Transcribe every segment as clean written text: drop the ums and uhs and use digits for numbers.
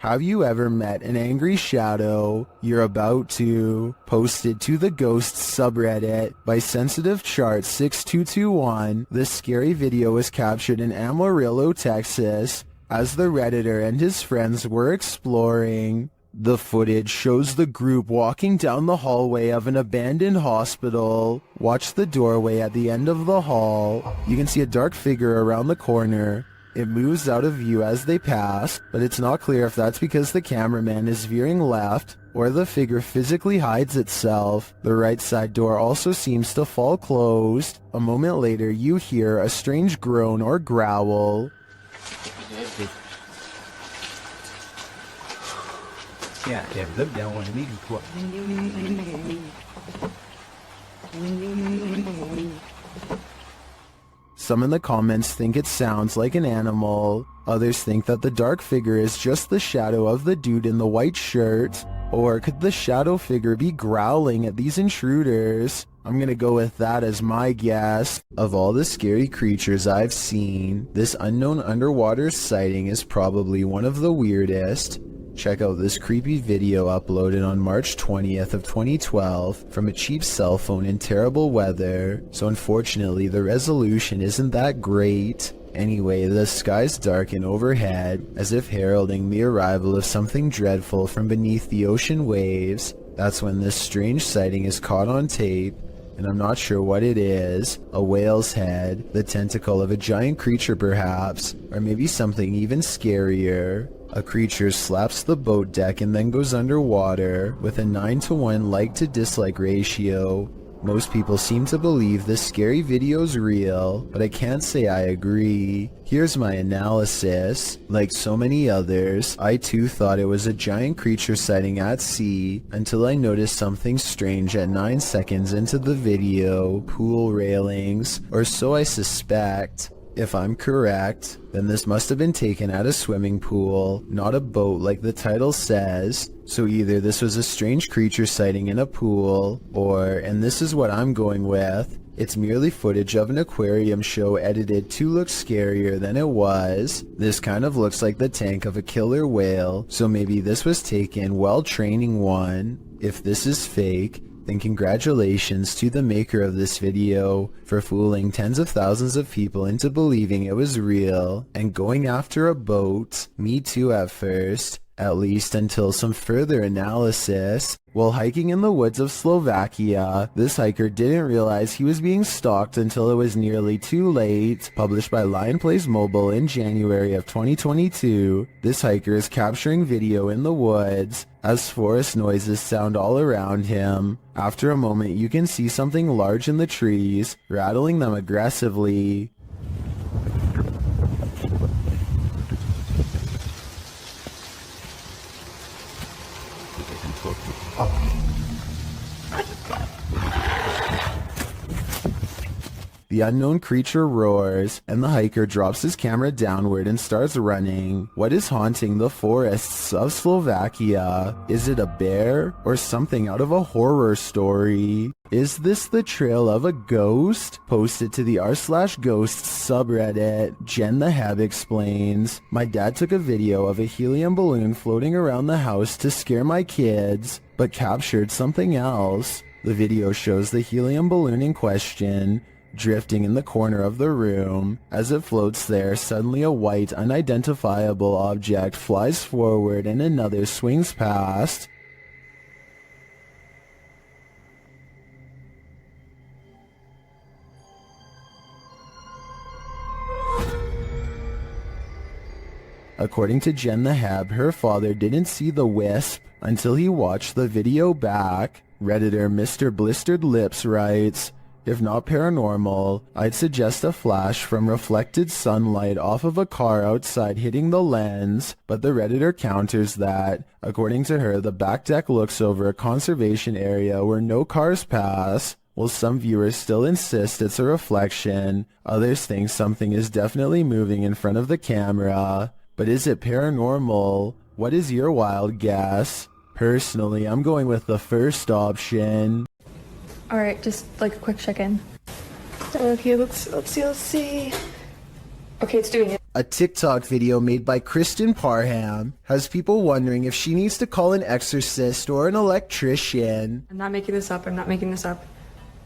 Have you ever met an angry shadow? You're about to. Posted to the Ghosts subreddit by Sensitive Chart 6221. This scary video was captured in Amarillo, Texas, as the Redditor and his friends were exploring. The footage shows the group walking down the hallway of an abandoned hospital. Watch the doorway at the end of the hall. You can see a dark figure around the corner. It moves out of view as they pass, but it's not clear if that's because the cameraman is veering left or the figure physically hides itself. The right side door also seems to fall closed. A moment later, you hear a strange groan or growl. Yeah, look down on me. Some in the comments think it sounds like an animal. Others think that the dark figure is just the shadow of the dude in the white shirt. Or could the shadow figure be growling at these intruders? I'm gonna go with that as my guess. Of all the scary creatures I've seen, this unknown underwater sighting is probably one of the weirdest. Check out this creepy video uploaded on March 20th of 2012 from a cheap cell phone in terrible weather, so unfortunately the resolution isn't that great. Anyway, the skies darken overhead, as if heralding the arrival of something dreadful from beneath the ocean waves. That's when this strange sighting is caught on tape, and I'm not sure what it is. A whale's head, the tentacle of a giant creature perhaps, or maybe something even scarier. A creature slaps the boat deck and then goes underwater, with a 9-to-1 like to dislike ratio. Most people seem to believe this scary video's real, but I can't say I agree. Here's my analysis. Like so many others, I too thought it was a giant creature sighting at sea, until I noticed something strange at 9 seconds into the video. Pool railings, or so I suspect. If I'm correct, then this must have been taken at a swimming pool, not a boat like the title says. So either this was a strange creature sighting in a pool, or, and this is what I'm going with, it's merely footage of an aquarium show edited to look scarier than it was. This kind of looks like the tank of a killer whale, so maybe this was taken while training one. If this is fake, then congratulations to the maker of this video for fooling tens of thousands of people into believing it was real and going after a boat. Me too at first, at least until some further analysis. While hiking in the woods of Slovakia, this hiker didn't realize he was being stalked until it was nearly too late. Published by Lion Plays Mobile in January of 2022, this hiker is capturing video in the woods as forest noises sound all around him. After a moment, you can see something large in the trees, rattling them aggressively. The unknown creature roars, and the hiker drops his camera downward and starts running. What is haunting the forests of Slovakia? Is it a bear or something out of a horror story? Is this the trail of a ghost? Posted to the r/ghosts subreddit, Jen the Heb explains, my dad took a video of a helium balloon floating around the house to scare my kids, but captured something else. The video shows the helium balloon in question drifting in the corner of the room. As it floats there, suddenly a white, unidentifiable object flies forward and another swings past. According to Jen the Heb, her father didn't see the wisp until he watched the video back. Redditor Mr. Blistered Lips writes, if not paranormal, I'd suggest a flash from reflected sunlight off of a car outside hitting the lens, but the Redditor counters that, according to her, the back deck looks over a conservation area where no cars pass. While some viewers still insist it's a reflection, others think something is definitely moving in front of the camera. But is it paranormal? What is your wild guess? Personally, I'm going with the first option. Alright, just like a quick check-in. Okay, let's see. Okay, it's doing it. A TikTok video made by Kristen Parham has people wondering if she needs to call an exorcist or an electrician. I'm not making this up. I'm not making this up.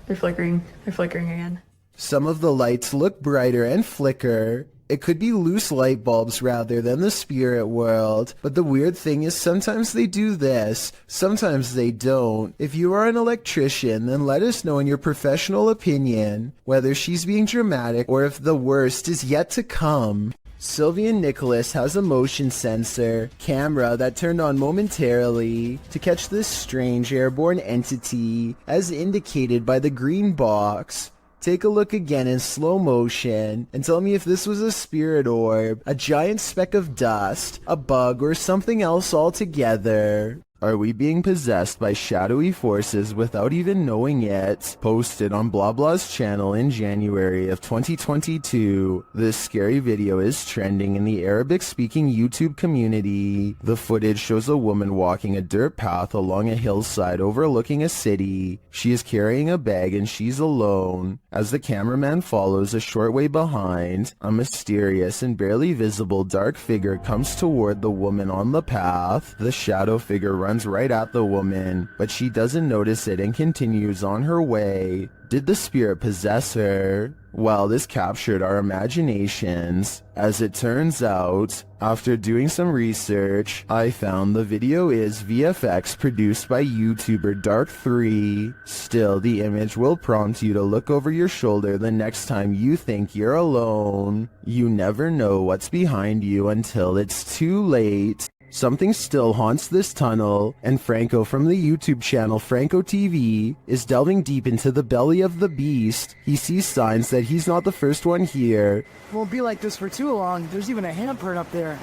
They're flickering. They're flickering again. Some of the lights look brighter and flicker. It could be loose light bulbs rather than the spirit world, but the weird thing is sometimes they do this, sometimes they don't. If you are an electrician, then let us know in your professional opinion whether she's being dramatic or if the worst is yet to come. Sylvia Nicholas has a motion sensor camera that turned on momentarily to catch this strange airborne entity as indicated by the green box. Take a look again in slow motion and tell me if this was a spirit orb, a giant speck of dust, a bug, or something else altogether. Are we being possessed by shadowy forces without even knowing it? Posted on Blah Blah's channel in January of 2022, this scary video is trending in the Arabic-speaking YouTube community. The footage shows a woman walking a dirt path along a hillside overlooking a city. She is carrying a bag and she's alone. As the cameraman follows a short way behind, a mysterious and barely visible dark figure comes toward the woman on the path. The shadow figure runs right at the woman, but she doesn't notice it and continues on her way. Did the spirit possess her? Well, this captured our imaginations. As it turns out, after doing some research, I found the video is VFX produced by YouTuber Dark3. Still, the image will prompt you to look over your shoulder the next time you think you're alone. You never know what's behind you until it's too late. Something still haunts this tunnel, and Franco from the YouTube channel Franco TV is delving deep into the belly of the beast. He sees signs that he's not the first one here. It won't be like this for too long. There's even a handprint up there.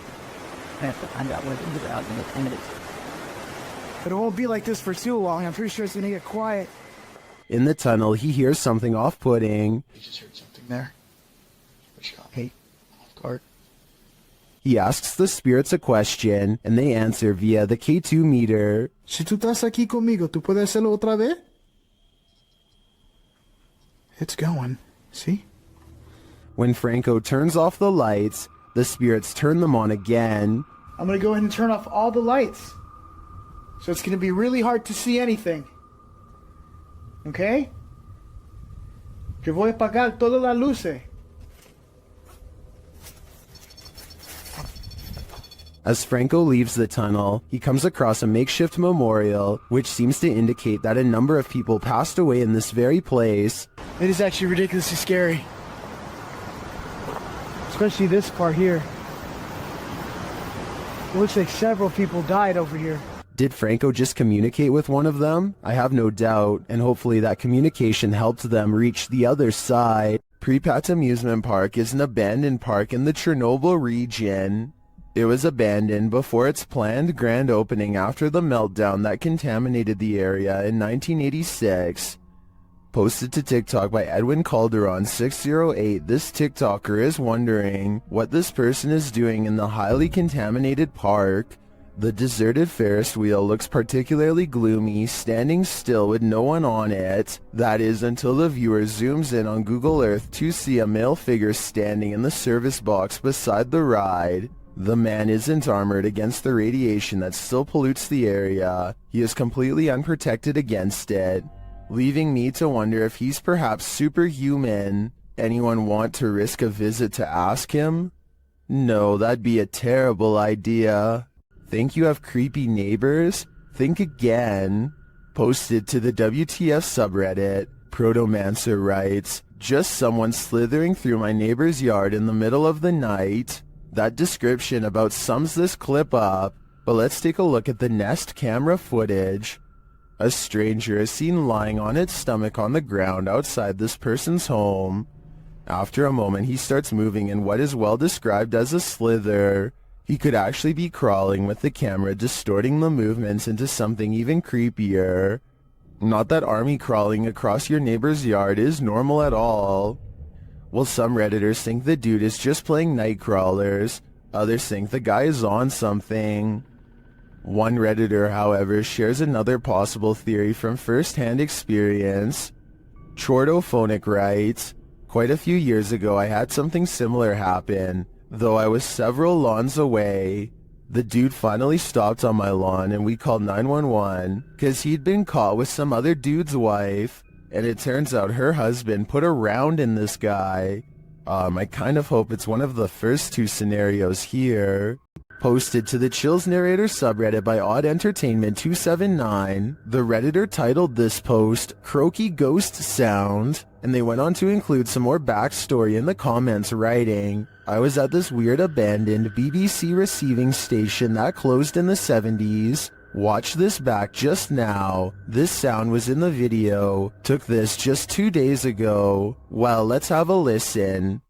I have to find out what it is out in the 10 minutes. But it won't be like this for too long. I'm pretty sure it's gonna get quiet. In the tunnel, he hears something off-putting. You just heard something there? Which got me off guard. He asks the spirits a question, and they answer via the K2 meter. Si tú estás aquí conmigo, ¿tú puedes hacerlo otra vez? It's going. See? When Franco turns off the lights, the spirits turn them on again. I'm gonna go ahead and turn off all the lights. So it's gonna be really hard to see anything. Okay? Yo voy a apagar todas las luces. As Franco leaves the tunnel, he comes across a makeshift memorial, which seems to indicate that a number of people passed away in this very place. It is actually ridiculously scary. Especially this part here. It looks like several people died over here. Did Franco just communicate with one of them? I have no doubt, and hopefully that communication helped them reach the other side. Pripat Amusement Park is an abandoned park in the Chernobyl region. It was abandoned before its planned grand opening after the meltdown that contaminated the area in 1986. Posted to TikTok by Edwin Calderon 608, this TikToker is wondering what this person is doing in the highly contaminated park. The deserted Ferris wheel looks particularly gloomy, standing still with no one on it. That is until the viewer zooms in on Google Earth to see a male figure standing in the service box beside the ride. The man isn't armored against the radiation that still pollutes the area. He is completely unprotected against it, leaving me to wonder if he's perhaps superhuman. Anyone want to risk a visit to ask him? No, that'd be a terrible idea. Think you have creepy neighbors? Think again. Posted to the WTF subreddit, Protomancer writes, just someone slithering through my neighbor's yard in the middle of the night. That description about sums this clip up, but let's take a look at the Nest camera footage. A stranger is seen lying on its stomach on the ground outside this person's home. After a moment, he starts moving in what is well described as a slither. He could actually be crawling, with the camera distorting the movements into something even creepier. Not that army crawling across your neighbor's yard is normal at all. Well, some Redditors think the dude is just playing night crawlers. Others think the guy is on something. One Redditor, however, shares another possible theory from first-hand experience. Chordophonic writes, quite a few years ago I had something similar happen. Though I was several lawns away, the dude finally stopped on my lawn and we called 911 because he'd been caught with some other dude's wife, and it turns out her husband put a round in this guy. I kind of hope it's one of the first two scenarios here. Posted to the Chills Narrator subreddit by Odd Entertainment 279, the Redditor titled this post, Croaky Ghost Sound, and they went on to include some more backstory in the comments writing, I was at this weird abandoned BBC receiving station that closed in the 70s. Watch this back just now. This sound was in the video. Took this just 2 days ago. Well, let's have a listen.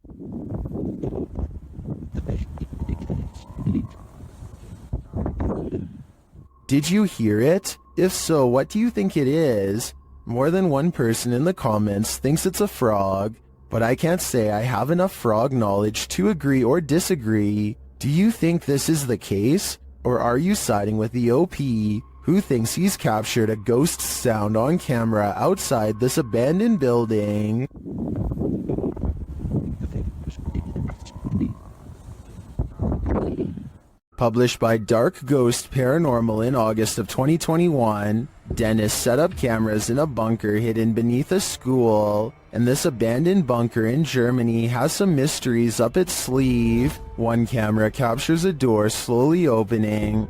Did you hear it? If so, what do you think it is? More than one person in the comments thinks it's a frog, but I can't say I have enough frog knowledge to agree or disagree. Do you think this is the case? Or are you siding with the OP, who thinks he's captured a ghost sound on camera outside this abandoned building? Published by Dark Ghost Paranormal in August of 2021, Dennis set up cameras in a bunker hidden beneath a school, and this abandoned bunker in Germany has some mysteries up its sleeve. One camera captures a door slowly opening.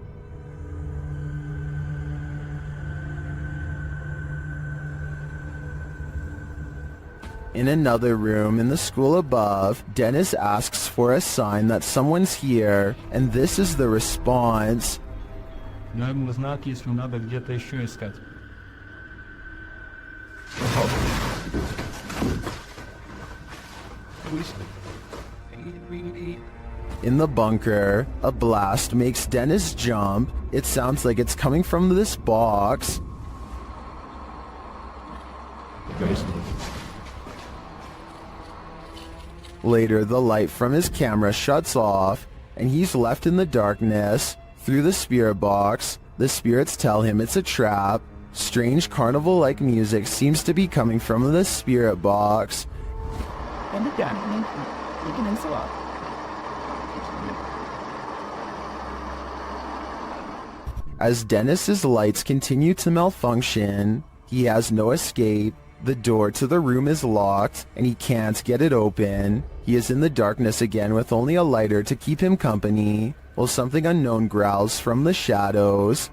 In another room in the school above, Dennis asks for a sign that someone's here, and this is the response. Знак, если надо где-то еще искать. In the bunker, a blast makes Dennis jump. It sounds like it's coming from this box. Later, the light from his camera shuts off, and he's left in the darkness. Through the spirit box, the spirits tell him it's a trap. Strange carnival-like music seems to be coming from the spirit box. As Dennis's lights continue to malfunction, he has no escape. The door to the room is locked, and he can't get it open. He is in the darkness again with only a lighter to keep him company, while something unknown growls from the shadows.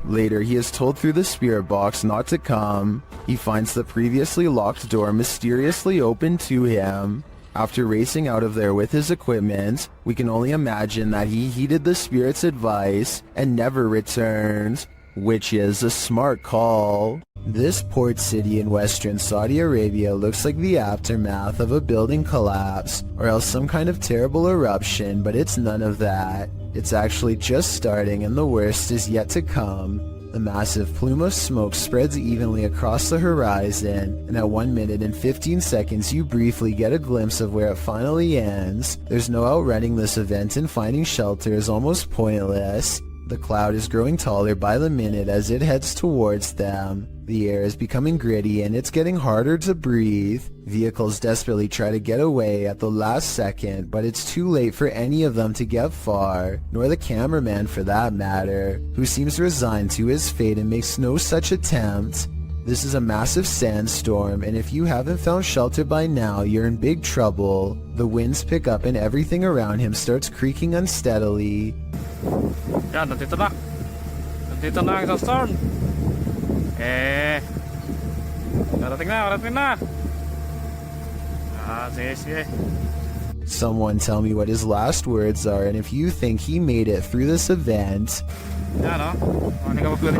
Later, he is told through the spirit box not to come. He finds the previously locked door mysteriously open to him. After racing out of there with his equipment, we can only imagine that he heeded the spirit's advice and never returned, which is a smart call. This port city in western Saudi Arabia looks like the aftermath of a building collapse, or else some kind of terrible eruption, but it's none of that. It's actually just starting and the worst is yet to come. The massive plume of smoke spreads evenly across the horizon, and at 1 minute and 15 seconds you briefly get a glimpse of where it finally ends. There's no outrunning this event, and finding shelter is almost pointless. The cloud is growing taller by the minute as it heads towards them. The air is becoming gritty and it's getting harder to breathe. Vehicles desperately try to get away at the last second, but it's too late for any of them to get far, nor the cameraman for that matter, who seems resigned to his fate and makes no such attempt. This is a massive sandstorm, and if you haven't found shelter by now, you're in big trouble. The winds pick up and everything around him starts creaking unsteadily. Yan, nandito na. Nandito na ang Sandstorm. Darating na. Sige. Someone tell me what his last words are, and if you think he made it through this event. Yan, oh. Ano ka magpili?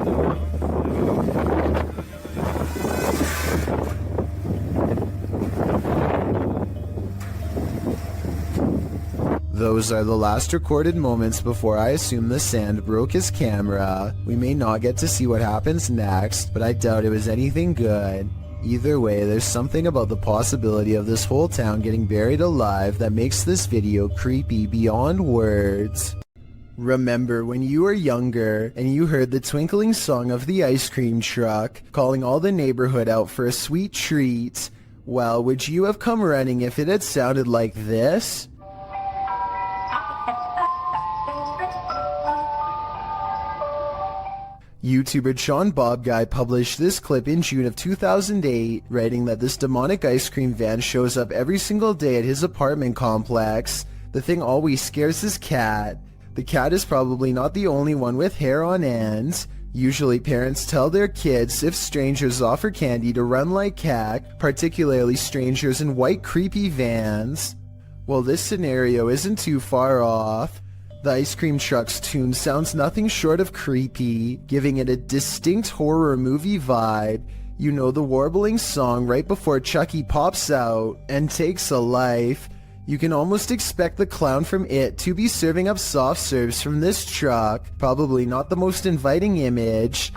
Those are the last recorded moments before I assume the sand broke his camera. We may not get to see what happens next, but I doubt it was anything good. Either way, there's something about the possibility of this whole town getting buried alive that makes this video creepy beyond words. Remember when you were younger and you heard the twinkling song of the ice cream truck calling all the neighborhood out for a sweet treat? Well, would you have come running if it had sounded like this? YouTuber Sean Bob Guy published this clip in June of 2008, writing that this demonic ice cream van shows up every single day at his apartment complex. The thing always scares his cat. The cat is probably not the only one with hair on end. Usually parents tell their kids if strangers offer candy to run like heck, particularly strangers in white creepy vans. Well, this scenario isn't too far off. The ice cream truck's tune sounds nothing short of creepy, giving it a distinct horror movie vibe. You know, the warbling song right before Chucky pops out and takes a life. You can almost expect the clown from It to be serving up soft serves from this truck. Probably not the most inviting image.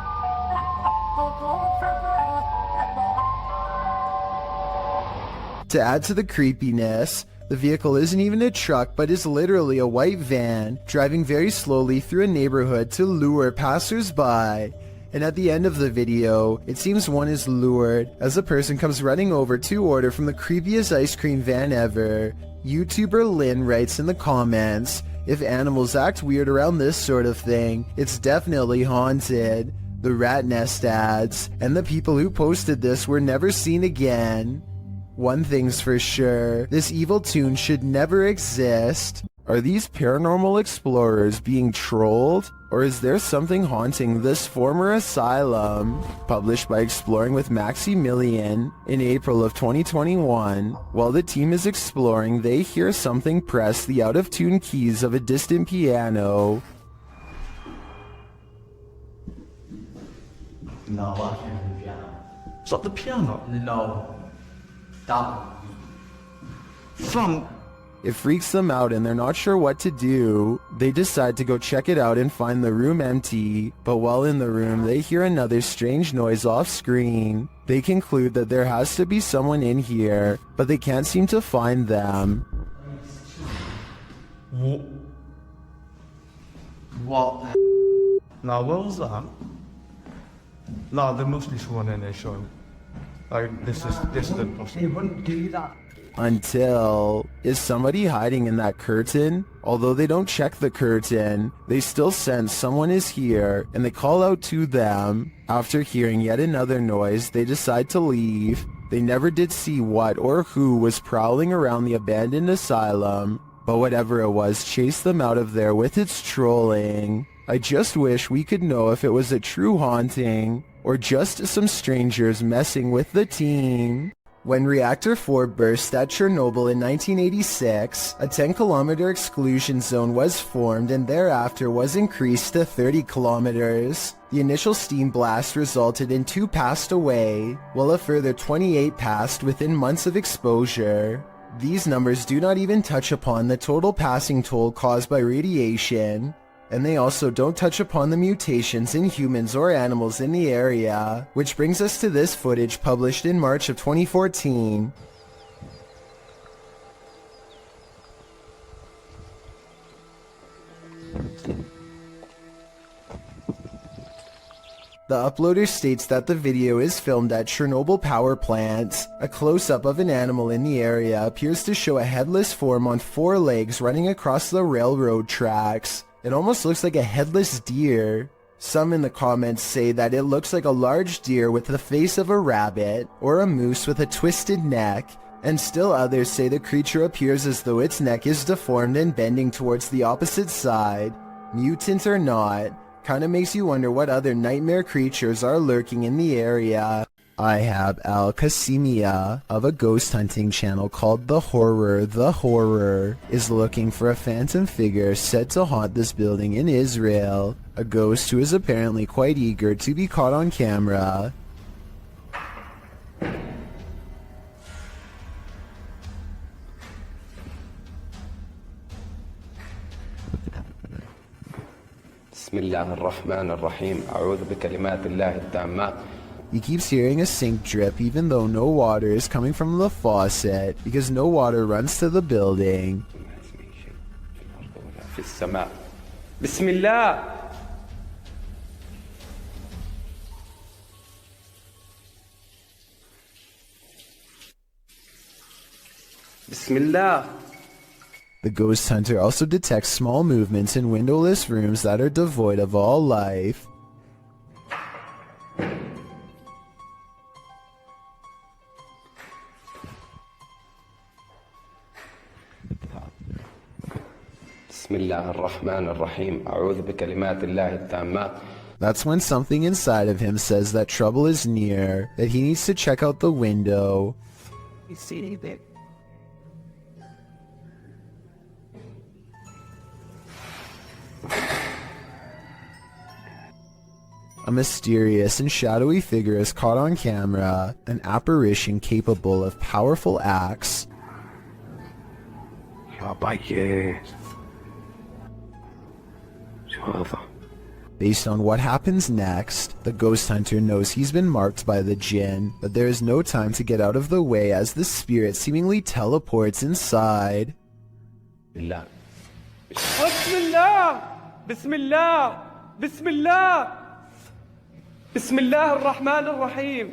To add to the creepiness, the vehicle isn't even a truck but is literally a white van, driving very slowly through a neighborhood to lure passers-by. And at the end of the video, it seems one is lured as a person comes running over to order from the creepiest ice cream van ever. YouTuber Lynn writes in the comments, "If animals act weird around this sort of thing, it's definitely haunted." The Rat Nest adds, "And the people who posted this were never seen again." One thing's for sure, this evil tune should never exist. Are these paranormal explorers being trolled? Or is there something haunting this former asylum? Published by Exploring with Maximilian in April of 2021. While the team is exploring, they hear something press the out-of-tune keys of a distant piano. No, I can't hear the piano. Is that the piano? No. Stop. From... It freaks them out and they're not sure what to do. They decide to go check it out and find the room empty, but while in the room they hear another strange noise off screen. They conclude that there has to be someone in here, but they can't seem to find them. What? No, what was that? No, there must be someone in there, Sean. Like, this is the person. They wouldn't do that. Until, is somebody hiding in that curtain? Although they don't check the curtain, they still sense someone is here and they call out to them. After hearing yet another noise, they decide to leave. They never did see what or who was prowling around the abandoned asylum, but whatever it was chased them out of there with its trolling. I just wish we could know if it was a true haunting or just some strangers messing with the team. When Reactor 4 burst at Chernobyl in 1986, a 10-kilometer exclusion zone was formed and thereafter was increased to 30 kilometers. The initial steam blast resulted in 2 passed away, while a further 28 passed within months of exposure. These numbers do not even touch upon the total passing toll caused by radiation. And they also don't touch upon the mutations in humans or animals in the area, which brings us to this footage published in March of 2014. The uploader states that the video is filmed at Chernobyl power plant. A close-up of an animal in the area appears to show a headless form on 4 legs running across the railroad tracks. It almost looks like a headless deer. Some in the comments say that it looks like a large deer with the face of a rabbit, or a moose with a twisted neck, and still others say the creature appears as though its neck is deformed and bending towards the opposite side. Mutant or not, kinda makes you wonder what other nightmare creatures are lurking in the area. I have Al Qasimia of a ghost hunting channel called The Horror is looking for a phantom figure said to haunt this building in Israel, a ghost who is apparently quite eager to be caught on camera. بسم الله الرحمن الرحيم أعوذ بكلمات الله التامات. He keeps hearing a sink drip even though no water is coming from the faucet because no water runs to the building. في السماء بسم الله. بسم الله. The ghost hunter also detects small movements in windowless rooms that are devoid of all life. بسم الله الرحمن الرحيم أعوذ بكلمات الله التامات. That's when something inside of him says that trouble is near, that he needs to check out the window. You see anything? A mysterious and shadowy figure is caught on camera, an apparition capable of powerful acts. Based on what happens next, the ghost hunter knows he's been marked by the jinn, but there is no time to get out of the way as the spirit seemingly teleports inside. بالله. بسم الله بسم الله بسم الله بسم الله الرحمن الرحيم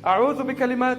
أعوذ بكلمات.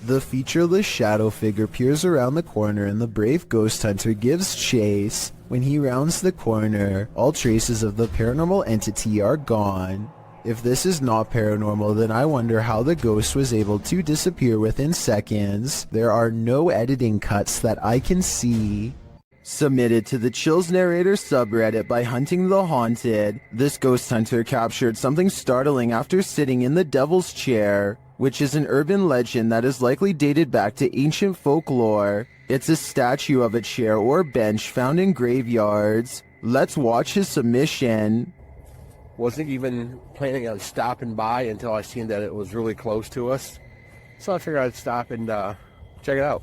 The featureless shadow figure peers around the corner and the brave ghost hunter gives chase. When he rounds the corner, all traces of the paranormal entity are gone. If this is not paranormal, then I wonder how the ghost was able to disappear within seconds. There are no editing cuts that I can see. Submitted to the Chills Narrator subreddit by Hunting the Haunted, this ghost hunter captured something startling after sitting in the Devil's Chair, which is an urban legend that is likely dated back to ancient folklore. It's a statue of a chair or bench found in graveyards. Let's watch his submission. Wasn't even planning on stopping by until I seen that it was really close to us. So I figured I'd stop and check it out.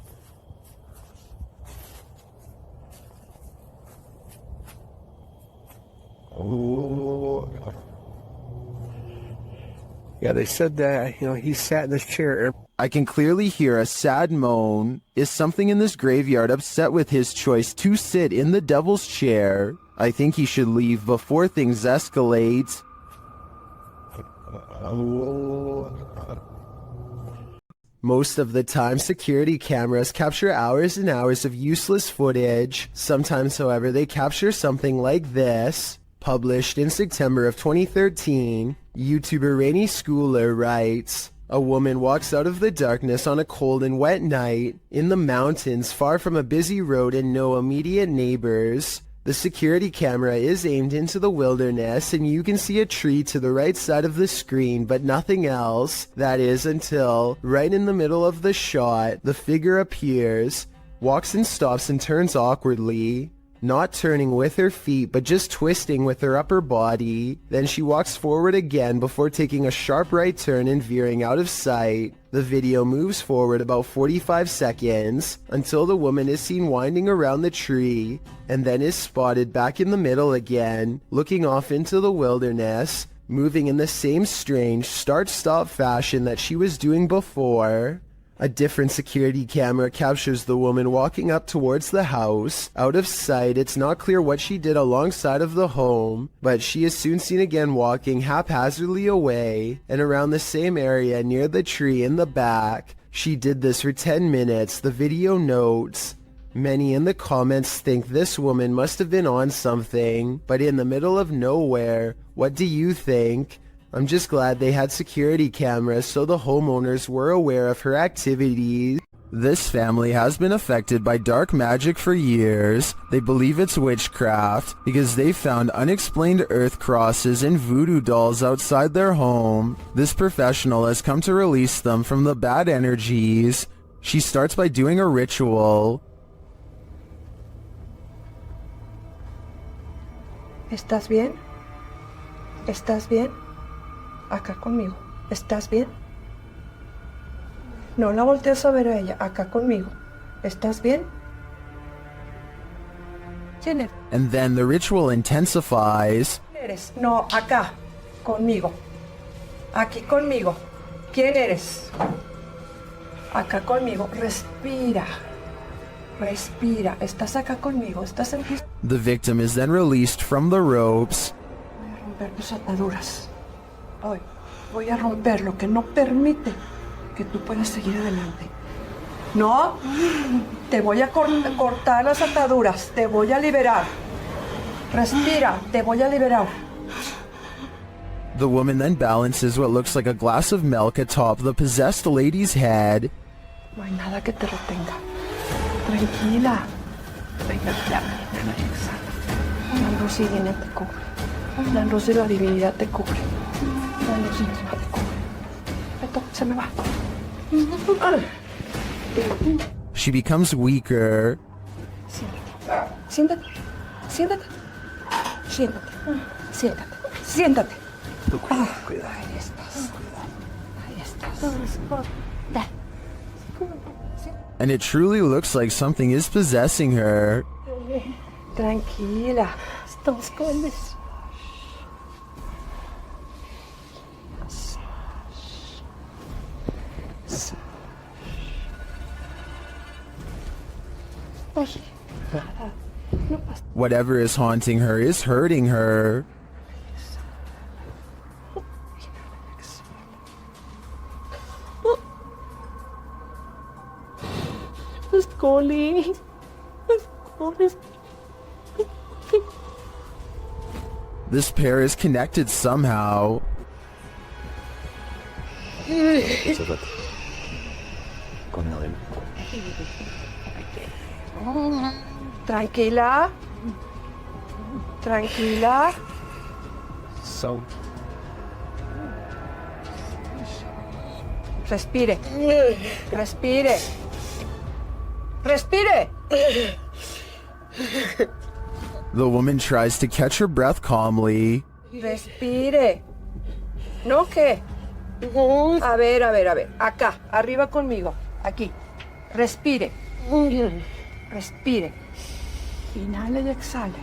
Oh. Yeah, they said that, he sat in this chair. I can clearly hear a sad moan. Is something in this graveyard upset with his choice to sit in the Devil's Chair? I think he should leave before things escalate. Most of the time, security cameras capture hours and hours of useless footage. Sometimes, however, they capture something like this. Published in September of 2013, YouTuber Rainy Schooler writes, "A woman walks out of the darkness on a cold and wet night in the mountains far from a busy road and no immediate neighbors. The security camera is aimed into the wilderness and you can see a tree to the right side of the screen but nothing else. That is until, right in the middle of the shot, the figure appears, walks and stops and turns awkwardly. Not turning with her feet, but just twisting with her upper body. Then she walks forward again before taking a sharp right turn and veering out of sight. The video moves forward about 45 seconds until the woman is seen winding around the tree and then is spotted back in the middle again, looking off into the wilderness, moving in the same strange start-stop fashion that she was doing before." A different security camera captures the woman walking up towards the house. Out of sight, it's not clear what she did alongside of the home, but she is soon seen again walking haphazardly away and around the same area near the tree in the back. She did this for 10 minutes, the video notes. Many in the comments think this woman must have been on something, but in the middle of nowhere. What do you think? I'm just glad they had security cameras so the homeowners were aware of her activities. This family has been affected by dark magic for years. They believe it's witchcraft because they found unexplained earth crosses and voodoo dolls outside their home. This professional has come to release them from the bad energies. She starts by doing a ritual. ¿Estás bien? ¿Estás bien? Acá conmigo. ¿Estás bien? No la voltees a ver a ella. Acá conmigo. ¿Estás bien? ¿Quién eres? And then the ritual intensifies. ¿Quién eres? No, acá. Conmigo. Aquí conmigo. ¿Quién eres? Acá conmigo. Respira. Respira. Estás acá conmigo. Estás en piso. The victim is then released from the ropes. Voy a romper tus ataduras. Hoy voy a romper lo que no permite que tú puedas seguir adelante. No, te voy a cortar las ataduras. Te voy a liberar. Respira. Te voy a liberar. The woman then balances what looks like a glass of milk atop the possessed lady's head. No hay nada que te retenga. Tranquila. Venga, ya. La luz divina te cubre. La luz de la divinidad te cubre. La luz misma te cubre. Esto se me va. She becomes weaker. Siéntate. Siéntate. Siéntate. Siéntate. Siéntate. Cuidado. Ahí estás. Ahí estás. And it truly looks like something is possessing her. Tranquila. Estamos con this. Whatever is haunting her is hurting her. This pair is connected somehow. Tranquila. Tranquila. So, Respire. Respire. Respire. The woman tries to catch her breath calmly. Respire. ¿No qué? A ver. Acá, arriba conmigo. Aquí. Respire. Respire. Inhale y exhale.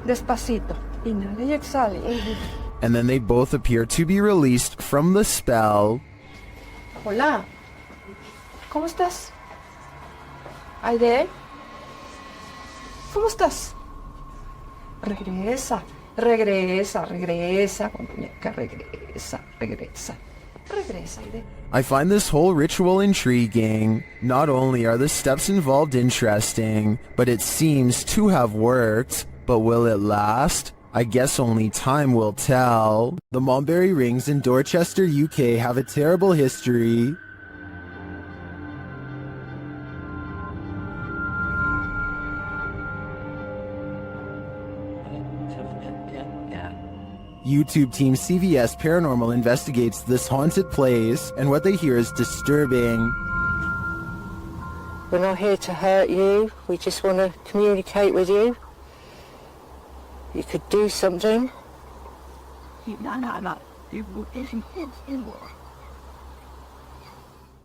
Despacito. Inhale y exhale. And then they both appear to be released from the spell. Hola. ¿Cómo estás? Aide. ¿Cómo estás? Regresa. Muñeca, regresa. Regresa, Aide. I find this whole ritual intriguing. Not only are the steps involved interesting, but it seems to have worked. But will it last? I guess only time will tell. The Mulberry Rings in Dorchester, UK have a terrible history. YouTube team CVS Paranormal investigates this haunted place, and what they hear is disturbing. We're not here to hurt you. We just want to communicate with you. You could do something.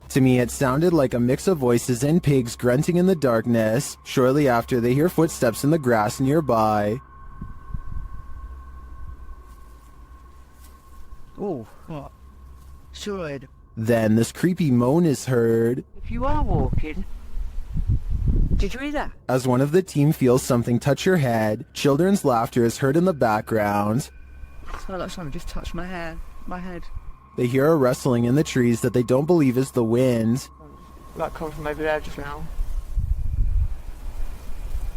To me, it sounded like a mix of voices and pigs grunting in the darkness. Shortly after, they hear footsteps in the grass nearby. Oh, what? Should. Then this creepy moan is heard. If you are walking, did you hear that? As one of the team feels something touch her head, children's laughter is heard in the background. It's like someone just touched my head. They hear a rustling in the trees that they don't believe is the wind. Like coming from over there just now.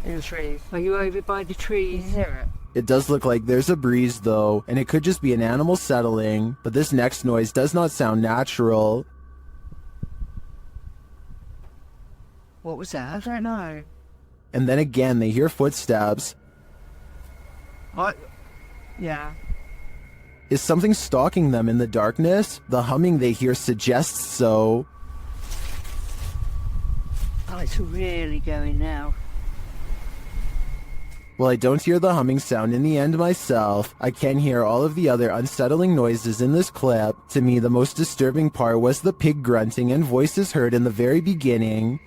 In the trees. Are you over by the trees? Hear it? It does look like there's a breeze though, and it could just be an animal settling, but this next noise does not sound natural. What was that? I don't know. And then again they hear footsteps. Yeah. Is something stalking them in the darkness? The humming they hear suggests so. Oh, it's really going now. While I don't hear the humming sound in the end myself, I can hear all of the other unsettling noises in this clip. To me, the most disturbing part was the pig grunting and voices heard in the very beginning.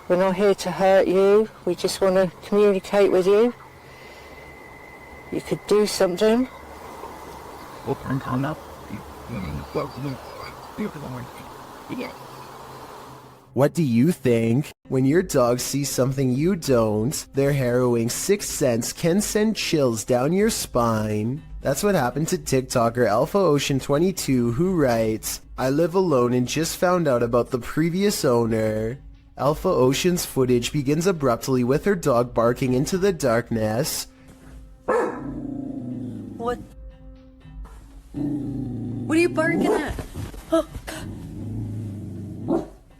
We're not here to hurt you. We just want to communicate with you. You could do something. What do you think? When your dog sees something you don't, their harrowing sixth sense can send chills down your spine. That's what happened to TikToker Alpha Ocean 22, who writes, I live alone and just found out about the previous owner. Alpha Ocean's footage begins abruptly with her dog barking into the darkness. What? What are you barking at?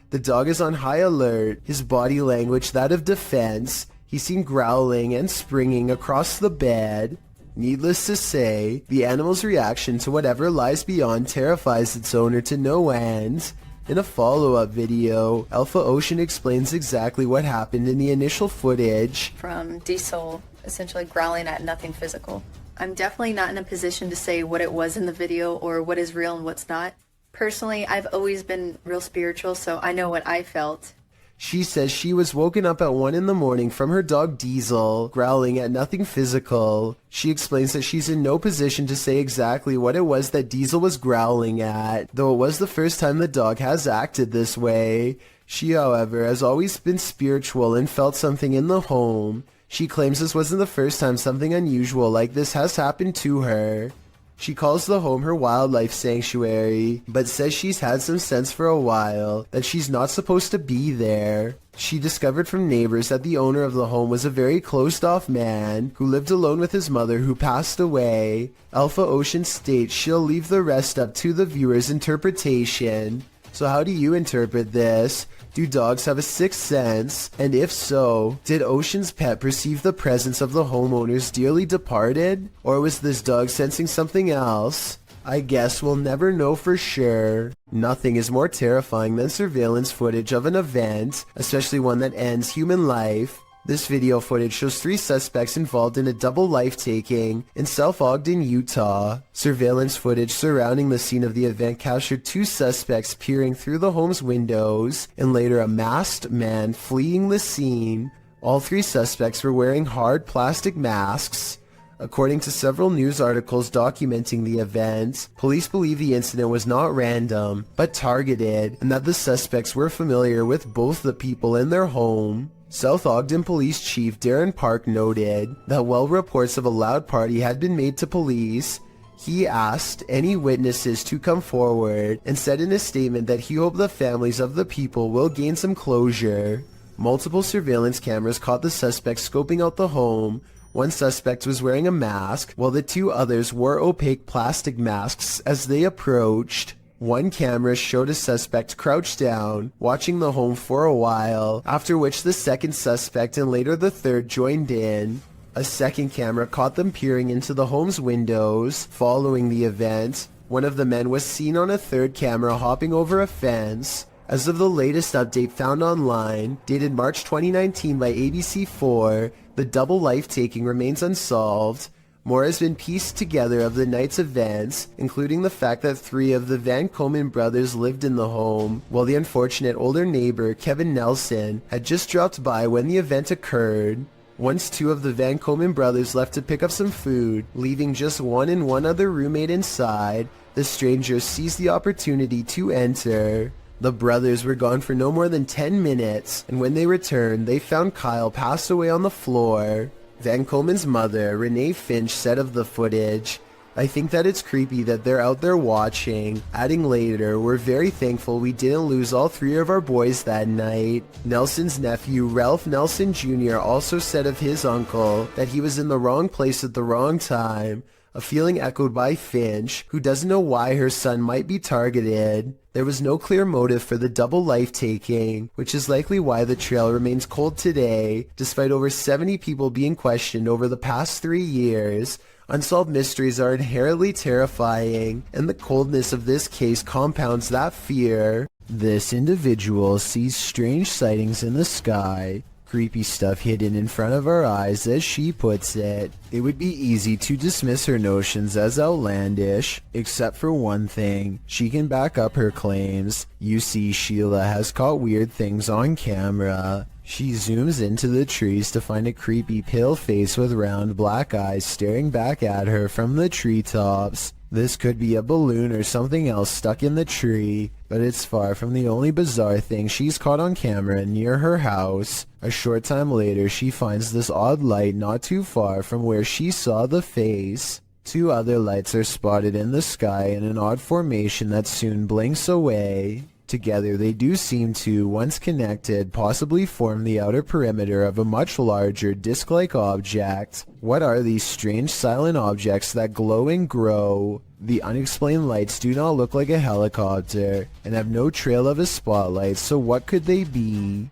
The dog is on high alert, his body language that of defense. He's seen growling and springing across the bed. Needless to say, the animal's reaction to whatever lies beyond terrifies its owner to no end. In a follow-up video, Alpha Ocean explains exactly what happened in the initial footage. From Diesel essentially growling at nothing physical. I'm definitely not in a position to say what it was in the video or what is real and what's not. Personally, I've always been real spiritual, so I know what I felt. She says she was woken up at 1 in the morning from her dog Diesel, growling at nothing physical. She explains that she's in no position to say exactly what it was that Diesel was growling at, though it was the first time the dog has acted this way. She, however, has always been spiritual and felt something in the home. She claims this wasn't the first time something unusual like this has happened to her. She calls the home her wildlife sanctuary, but says she's had some sense for a while that she's not supposed to be there. She discovered from neighbors that the owner of the home was a very closed-off man who lived alone with his mother who passed away. Alpha Ocean states she'll leave the rest up to the viewer's interpretation. So how do you interpret this? Do dogs have a sixth sense? And if so, did Ocean's pet perceive the presence of the homeowner's dearly departed? Or was this dog sensing something else? I guess we'll never know for sure. Nothing is more terrifying than surveillance footage of an event, especially one that ends human life. This video footage shows 3 suspects involved in a double life-taking in South Ogden, Utah. Surveillance footage surrounding the scene of the event captured 2 suspects peering through the home's windows and later a masked man fleeing the scene. All 3 suspects were wearing hard plastic masks. According to several news articles documenting the event, police believe the incident was not random, but targeted, and that the suspects were familiar with both the people in their home. South Ogden Police Chief Darren Park noted that while reports of a loud party had been made to police, he asked any witnesses to come forward and said in a statement that he hoped the families of the people will gain some closure. Multiple surveillance cameras caught the suspects scoping out the home. One suspect was wearing a mask, while the 2 others wore opaque plastic masks as they approached. One camera showed a suspect crouched down, watching the home for a while, after which the second suspect and later the third joined in. A second camera caught them peering into the home's windows. Following the event, one of the men was seen on a third camera hopping over a fence. As of the latest update found online, dated March 2019 by ABC4, the double life-taking remains unsolved. More has been pieced together of the night's events, including the fact that 3 of the Van Komen brothers lived in the home, while the unfortunate older neighbor, Kevin Nelson, had just dropped by when the event occurred. Once 2 of the Van Komen brothers left to pick up some food, leaving just one and one other roommate inside, the stranger seized the opportunity to enter. The brothers were gone for no more than 10 minutes, and when they returned, they found Kyle passed away on the floor. Van Komen's mother, Renee Finch, said of the footage, I think that it's creepy that they're out there watching. Adding later, we're very thankful we didn't lose all 3 of our boys that night. Nelson's nephew, Ralph Nelson Jr., also said of his uncle that he was in the wrong place at the wrong time, a feeling echoed by Finch, who doesn't know why her son might be targeted. There was no clear motive for the double life-taking, which is likely why the trail remains cold today, despite over 70 people being questioned over the past 3 years. Unsolved mysteries are inherently terrifying, and the coldness of this case compounds that fear. This individual sees strange sightings in the sky, creepy stuff hidden in front of our eyes, as she puts it. It would be easy to dismiss her notions as outlandish, except for one thing. She can back up her claims. You see, Sheila has caught weird things on camera. She zooms into the trees to find a creepy pale face with round black eyes staring back at her from the treetops. This could be a balloon or something else stuck in the tree, but it's far from the only bizarre thing she's caught on camera near her house. A short time later, she finds this odd light not too far from where she saw the face. 2 other lights are spotted in the sky in an odd formation that soon blinks away. Together they do seem to, once connected, possibly form the outer perimeter of a much larger disc-like object. What are these strange silent objects that glow and grow? The unexplained lights do not look like a helicopter, and have no trail of a spotlight, so what could they be?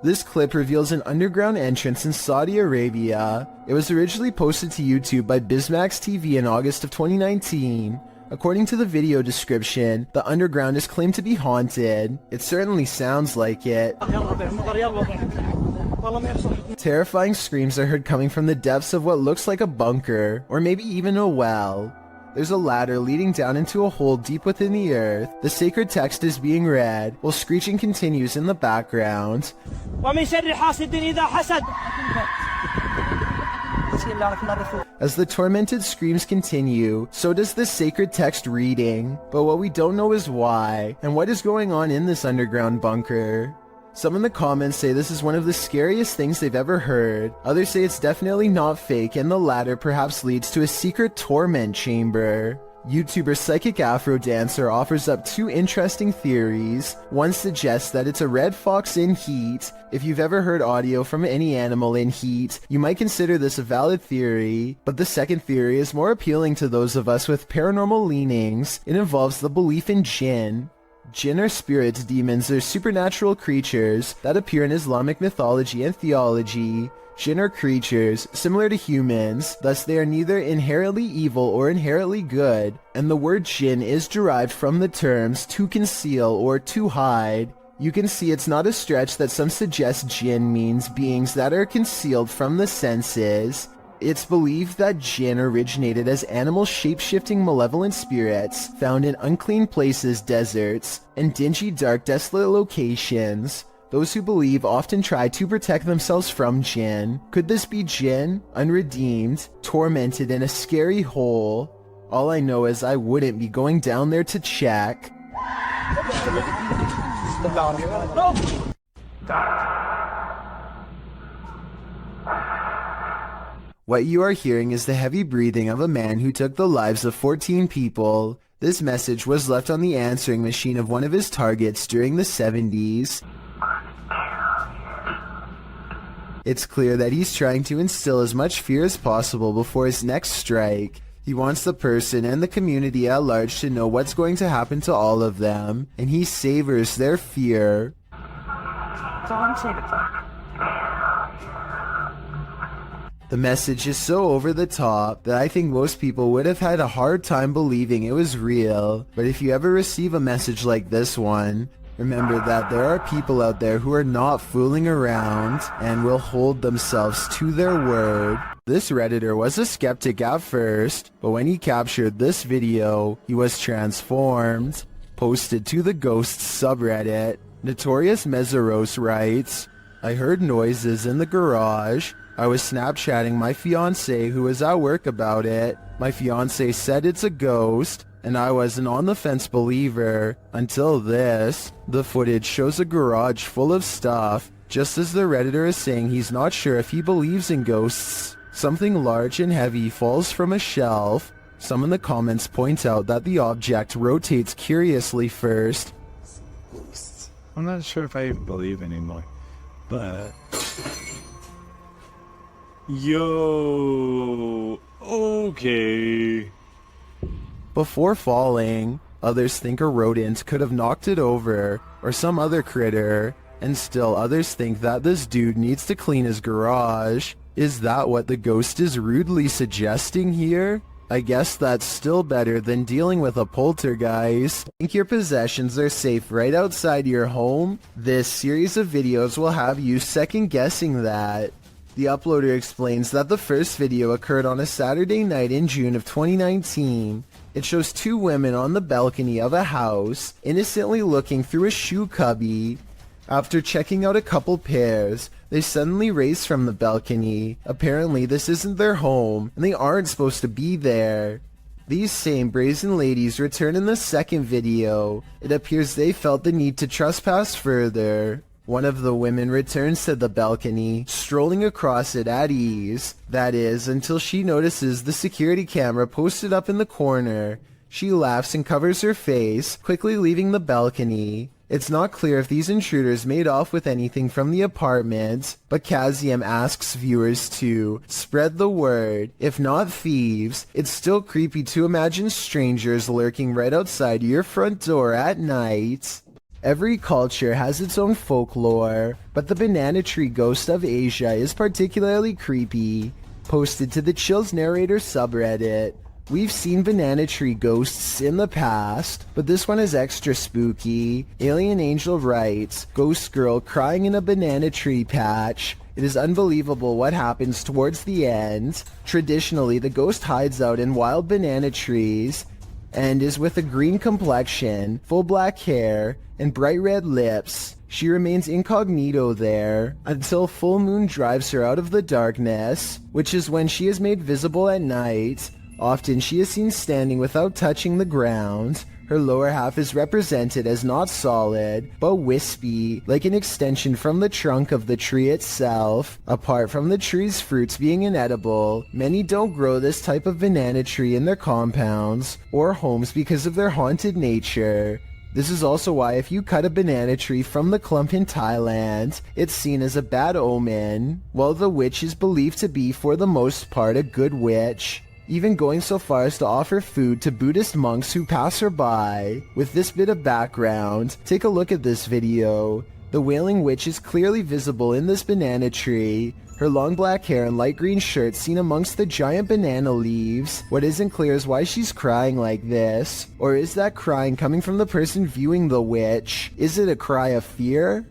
This clip reveals an underground entrance in Saudi Arabia. It was originally posted to YouTube by Bismax TV in August of 2019. According to the video description, the underground is claimed to be haunted. It certainly sounds like it. Terrifying screams are heard coming from the depths of what looks like a bunker, or maybe even a well. There's a ladder leading down into a hole deep within the earth. The sacred text is being read, while screeching continues in the background. As the tormented screams continue, so does the sacred text reading. But what we don't know is why, and what is going on in this underground bunker. Some in the comments say this is one of the scariest things they've ever heard. Others say it's definitely not fake, and the latter perhaps leads to a secret torment chamber. YouTuber Psychic Afro Dancer offers up 2 interesting theories. One suggests that it's a red fox in heat. If you've ever heard audio from any animal in heat, you might consider this a valid theory. But the second theory is more appealing to those of us with paranormal leanings. It involves the belief in jinn. Jinn are spirits, demons, or supernatural creatures that appear in Islamic mythology and theology. Jinn are creatures similar to humans, thus they are neither inherently evil or inherently good, and the word jinn is derived from the terms to conceal or to hide. You can see it's not a stretch that some suggest jinn means beings that are concealed from the senses. It's believed that jinn originated as animal shape-shifting malevolent spirits found in unclean places, deserts, and dingy, dark, desolate locations. Those who believe often try to protect themselves from jinn. Could this be jinn, unredeemed, tormented in a scary hole? All I know is I wouldn't be going down there to check. What you are hearing is the heavy breathing of a man who took the lives of 14 people. This message was left on the answering machine of one of his targets during the 70s. It's clear that he's trying to instill as much fear as possible before his next strike. He wants the person and the community at large to know what's going to happen to all of them, and he savors their fear. The message is so over the top that I think most people would have had a hard time believing it was real. But if you ever receive a message like this one, remember that there are people out there who are not fooling around and will hold themselves to their word. This Redditor was a skeptic at first, but when he captured this video, he was transformed. Posted to the Ghosts subreddit, Notorious Meseros writes, I heard noises in the garage. I was Snapchatting my fiancé who was at work about it. My fiancé said it's a ghost, and I was an on-the-fence believer until this. The footage shows a garage full of stuff. Just as the Redditor is saying he's not sure if he believes in ghosts, something large and heavy falls from a shelf. Some in the comments point out that the object rotates curiously first. I'm not sure if I believe anymore, but... Yo, okay. Before falling, others think a rodent could have knocked it over, or some other critter, and still others think that this dude needs to clean his garage. Is that what the ghost is rudely suggesting here? I guess that's still better than dealing with a poltergeist. Think your possessions are safe right outside your home? This series of videos will have you second guessing that. The uploader explains that the first video occurred on a Saturday night in June of 2019. It shows 2 women on the balcony of a house, innocently looking through a shoe cubby. After checking out a couple pairs, they suddenly race from the balcony. Apparently this isn't their home, and they aren't supposed to be there. These same brazen ladies return in the second video. It appears they felt the need to trespass further. One of the women returns to the balcony, strolling across it at ease. That is, until she notices the security camera posted up in the corner. She laughs and covers her face, quickly leaving the balcony. It's not clear if these intruders made off with anything from the apartment, but Kazium asks viewers to spread the word. If not thieves, it's still creepy to imagine strangers lurking right outside your front door at night. Every culture has its own folklore, but the banana tree ghost of Asia is particularly creepy. Posted to the Chills Narrator subreddit. We've seen banana tree ghosts in the past, but this one is extra spooky. Alien Angel writes, "Ghost girl crying in a banana tree patch. It is unbelievable what happens towards the end. Traditionally, the ghost hides out in wild banana trees and is with a green complexion, full black hair, and bright red lips. She remains incognito there until full moon drives her out of the darkness, which is when she is made visible at night. Often she is seen standing without touching the ground. Her lower half is represented as not solid, but wispy, like an extension from the trunk of the tree itself. Apart from the tree's fruits being inedible, many don't grow this type of banana tree in their compounds or homes because of their haunted nature. This is also why if you cut a banana tree from the clump in Thailand, it's seen as a bad omen, while the witch is believed to be for the most part a good witch, even going so far as to offer food to Buddhist monks who pass her by. With this bit of background, take a look at this video. The Wailing Witch is clearly visible in this banana tree. Her long black hair and light green shirt seen amongst the giant banana leaves. What isn't clear is why she's crying like this. Or is that crying coming from the person viewing the witch? Is it a cry of fear?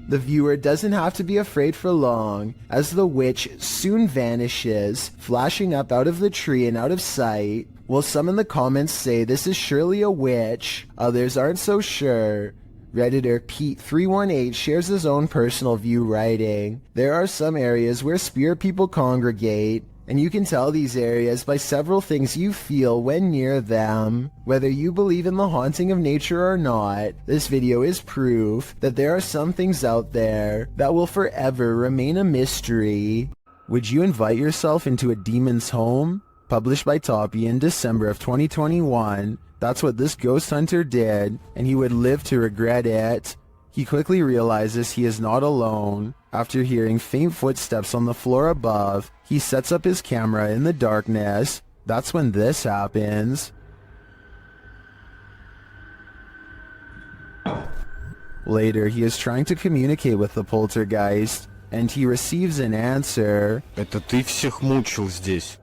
The viewer doesn't have to be afraid for long, as the witch soon vanishes, flashing up out of the tree and out of sight. While some in the comments say this is surely a witch, others aren't so sure. Redditor Pete318 shares his own personal view, writing, "There are some areas where spirit people congregate, and you can tell these areas by several things you feel when near them. Whether you believe in the haunting of nature or not, this video is proof that there are some things out there that will forever remain a mystery." Would you invite yourself into a demon's home? Published by Toppy in December of 2021. That's what this ghost hunter did, and he would live to regret it. He quickly realizes he is not alone. After hearing faint footsteps on the floor above, he sets up his camera in the darkness. That's when this happens. Later, he is trying to communicate with the poltergeist, and he receives an answer. Это ты всех мучил здесь.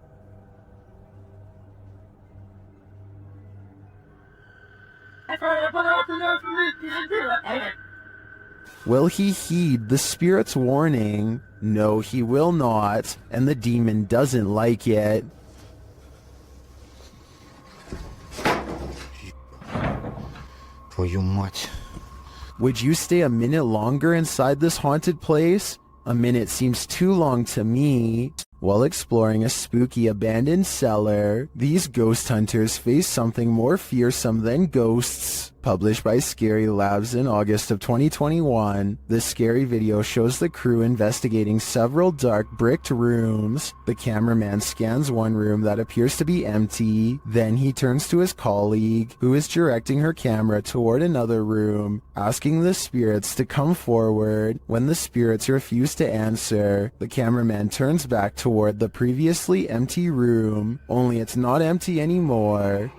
Will he heed the spirit's warning? No, he will not, and the demon doesn't like it. Твою мать. Would you stay a minute longer inside this haunted place? A minute seems too long to me. While exploring a spooky abandoned cellar, these ghost hunters face something more fearsome than ghosts. Published by Scary Labs in August of 2021, this scary video shows the crew investigating several dark bricked rooms. The cameraman scans one room that appears to be empty. Then he turns to his colleague, who is directing her camera toward another room, asking the spirits to come forward. When the spirits refuse to answer, the cameraman turns back toward the previously empty room, only it's not empty anymore.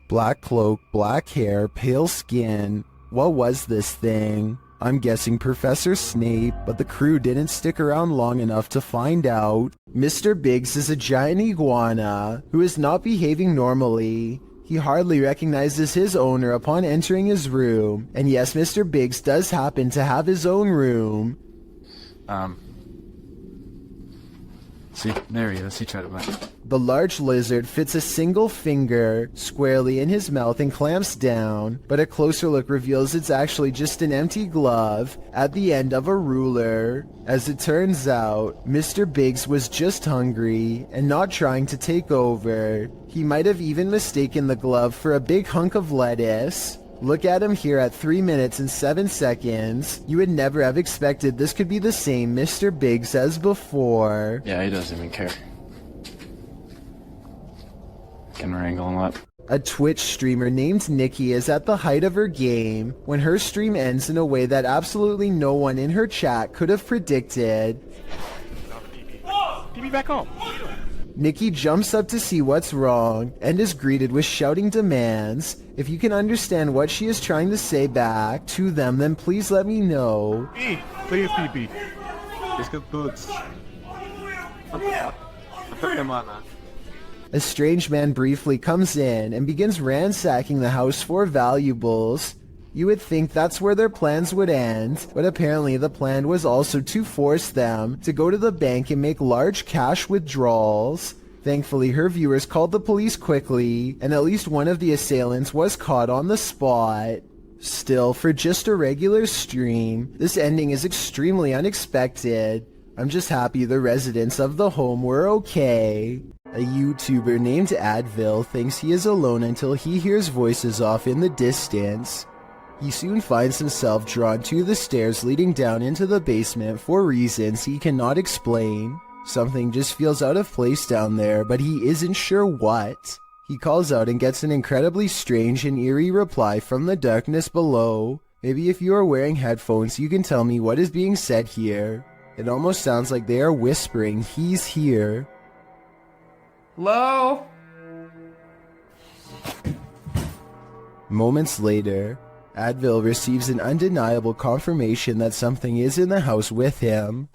Black cloak, black hair, pale skin. What was this thing? I'm guessing Professor Snape, but the crew didn't stick around long enough to find out. Mr. Biggs is a giant iguana who is not behaving normally. He hardly recognizes his owner upon entering his room. And yes, Mr. Biggs does happen to have his own room. See, there he is. He tried to bite. The large lizard fits a single finger squarely in his mouth and clamps down, but a closer look reveals it's actually just an empty glove at the end of a ruler. As it turns out, Mr. Biggs was just hungry and not trying to take over. He might have even mistaken the glove for a big hunk of lettuce. Look at him here at 3 minutes and 7 seconds. You would never have expected this could be the same Mr. Biggs as before. Yeah, he doesn't even care. Can wrangle him up. A Twitch streamer named Nikki is at the height of her game when her stream ends in a way that absolutely no one in her chat could have predicted. Give me back home. Nikki jumps up to see what's wrong and is greeted with shouting demands. If you can understand what she is trying to say back to them, then please let me know. Please, pee-pee. Let's get boots. A strange man briefly comes in and begins ransacking the house for valuables. You would think that's where their plans would end, but apparently the plan was also to force them to go to the bank and make large cash withdrawals. Thankfully, her viewers called the police quickly, and at least one of the assailants was caught on the spot. Still, for just a regular stream, this ending is extremely unexpected. I'm just happy the residents of the home were okay. A YouTuber named Advil thinks he is alone until he hears voices off in the distance. He soon finds himself drawn to the stairs leading down into the basement for reasons he cannot explain. Something just feels out of place down there, but he isn't sure what. He calls out and gets an incredibly strange and eerie reply from the darkness below. Maybe if you are wearing headphones, you can tell me what is being said here. It almost sounds like they are whispering, "He's here." Hello? Moments later, Advil receives an undeniable confirmation that something is in the house with him.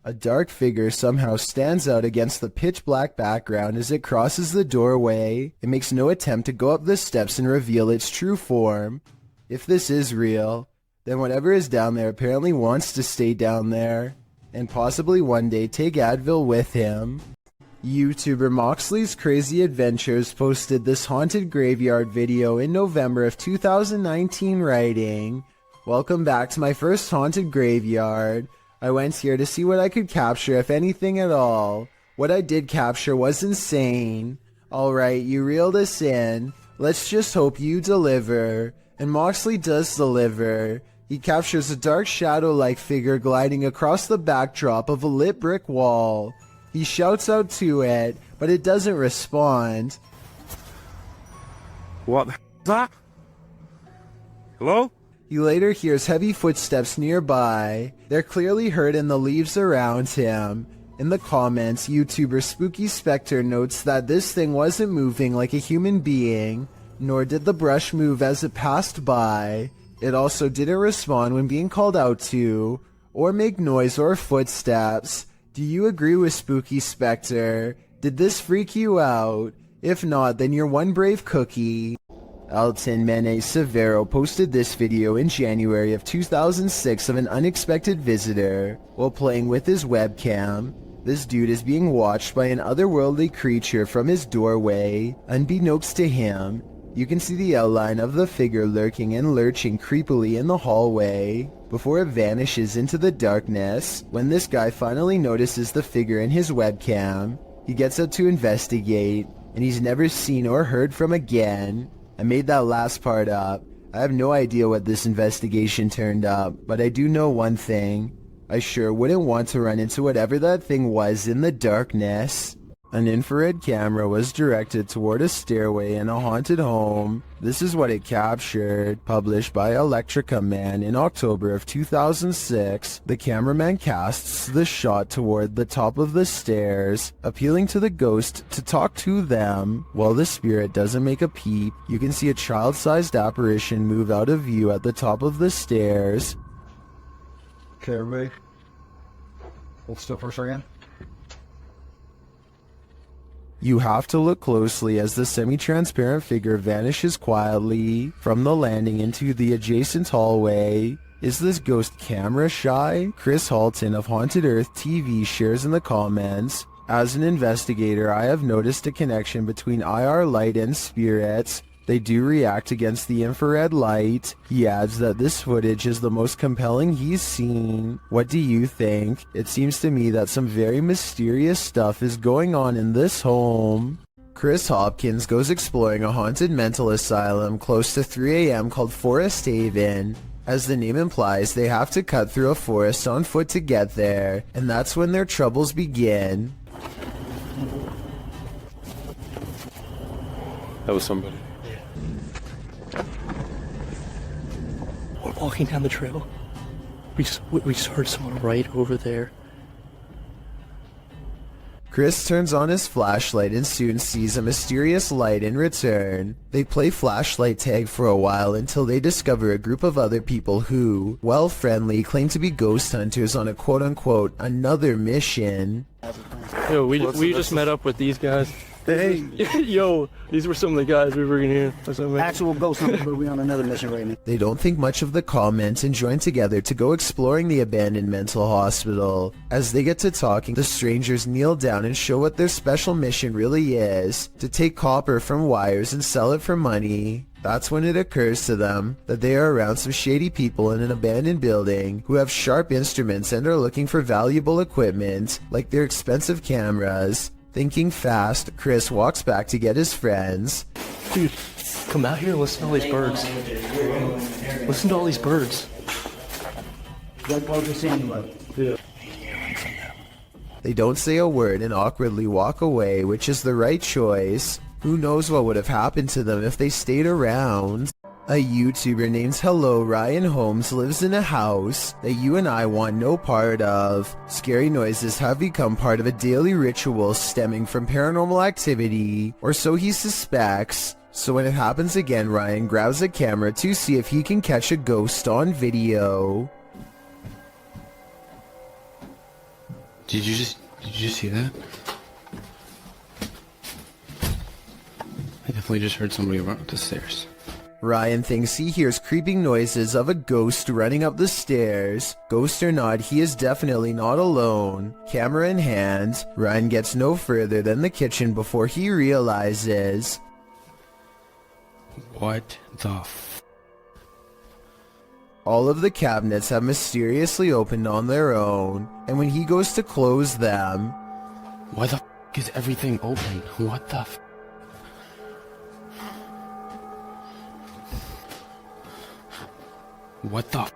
A dark figure somehow stands out against the pitch-black background as it crosses the doorway. It makes no attempt to go up the steps and reveal its true form. If this is real, then whatever is down there apparently wants to stay down there, and possibly one day take Advil with him. YouTuber Moxley's Crazy Adventures posted this haunted graveyard video in November of 2019 writing, "Welcome back to my first haunted graveyard. I went here to see what I could capture, if anything at all. What I did capture was insane. Alright, you reeled us in. Let's just hope you deliver." And Moxley does deliver. He captures a dark shadow-like figure gliding across the backdrop of a lit brick wall. He shouts out to it, but it doesn't respond. What the is that? Hello? He later hears heavy footsteps nearby. They're clearly heard in the leaves around him. In the comments, YouTuber Spooky Spectre notes that this thing wasn't moving like a human being, nor did the brush move as it passed by. It also didn't respond when being called out to, or make noise or footsteps. Do you agree with Spooky Spectre? Did this freak you out? If not, then you're one brave cookie. Alton Mene Severo posted this video in January of 2006 of an unexpected visitor while playing with his webcam. This dude is being watched by an otherworldly creature from his doorway. Unbeknownst to him, you can see the outline of the figure lurking and lurching creepily in the hallway before it vanishes into the darkness. When this guy finally notices the figure in his webcam, he gets up to investigate, and he's never seen or heard from again. I made that last part up. I have no idea what this investigation turned up, but I do know one thing. I sure wouldn't want to run into whatever that thing was in the darkness. An infrared camera was directed toward a stairway in a haunted home. This is what it captured. Published by Electrica Man in October of 2006, the cameraman casts the shot toward the top of the stairs, appealing to the ghost to talk to them. While the spirit doesn't make a peep, you can see a child-sized apparition move out of view at the top of the stairs. Okay, everybody. Hold still for a second. You have to look closely as the semi-transparent figure vanishes quietly from the landing into the adjacent hallway. Is this ghost camera shy? Chris Halton of Haunted Earth TV shares in the comments, as an investigator, I have noticed a connection between IR light and spirits. They do react against the infrared light. He adds that this footage is the most compelling he's seen. What do you think? It seems to me that some very mysterious stuff is going on in this home. Chris Hopkins goes exploring a haunted mental asylum close to 3 a.m. called Forest Haven. As the name implies, they have to cut through a forest on foot to get there, and that's when their troubles begin. That was somebody. We're walking down the trail. We just heard someone right over there. Chris turns on his flashlight and soon sees a mysterious light in return. They play flashlight tag for a while until they discover a group of other people who, while friendly, claim to be ghost hunters on a quote-unquote another mission. Yo, we just met up with these guys. Hey. Yo, these were some of the guys we were in here. Actual ghost hunters, but we on another mission right now. They don't think much of the comment and join together to go exploring the abandoned mental hospital. As they get to talking, the strangers kneel down and show what their special mission really is, to take copper from wires and sell it for money. That's when it occurs to them that they are around some shady people in an abandoned building who have sharp instruments and are looking for valuable equipment, like their expensive cameras. Thinking fast, Chris walks back to get his friends. Dude, come out here and listen to all these birds. Listen to all these birds. They don't say a word and awkwardly walk away, which is the right choice. Who knows what would have happened to them if they stayed around? A YouTuber named Hello Ryan Holmes lives in a house that you and I want no part of. Scary noises have become part of a daily ritual stemming from paranormal activity, or so he suspects. So when it happens again, Ryan grabs a camera to see if he can catch a ghost on video. Did you just see that? I definitely just heard somebody run up the stairs. Ryan thinks he hears creeping noises of a ghost running up the stairs. Ghost or not, he is definitely not alone. Camera in hand, Ryan gets no further than the kitchen before he realizes... What the All of the cabinets have mysteriously opened on their own, and when he goes to close them... Why the is everything open? What the What the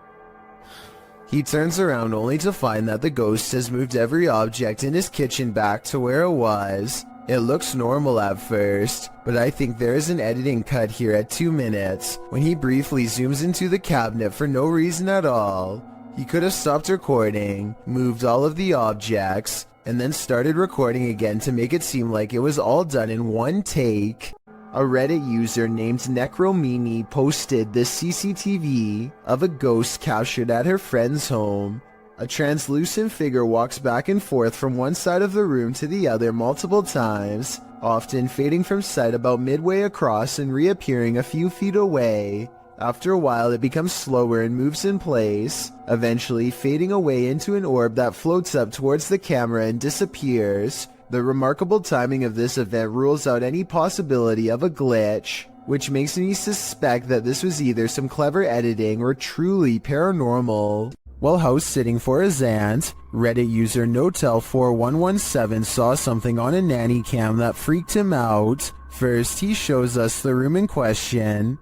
He turns around only to find that the ghost has moved every object in his kitchen back to where it was. It looks normal at first, but I think there is an editing cut here at 2 minutes, when he briefly zooms into the cabinet for no reason at all. He could have stopped recording, moved all of the objects, and then started recording again to make it seem like it was all done in one take. A Reddit user named Necromini posted this CCTV of a ghost captured at her friend's home. A translucent figure walks back and forth from one side of the room to the other multiple times, often fading from sight about midway across and reappearing a few feet away. After a while it becomes slower and moves in place, eventually fading away into an orb that floats up towards the camera and disappears. The remarkable timing of this event rules out any possibility of a glitch, which makes me suspect that this was either some clever editing or truly paranormal. While house sitting for his aunt, Reddit user Notel4117 saw something on a nanny cam that freaked him out. First, he shows us the room in question.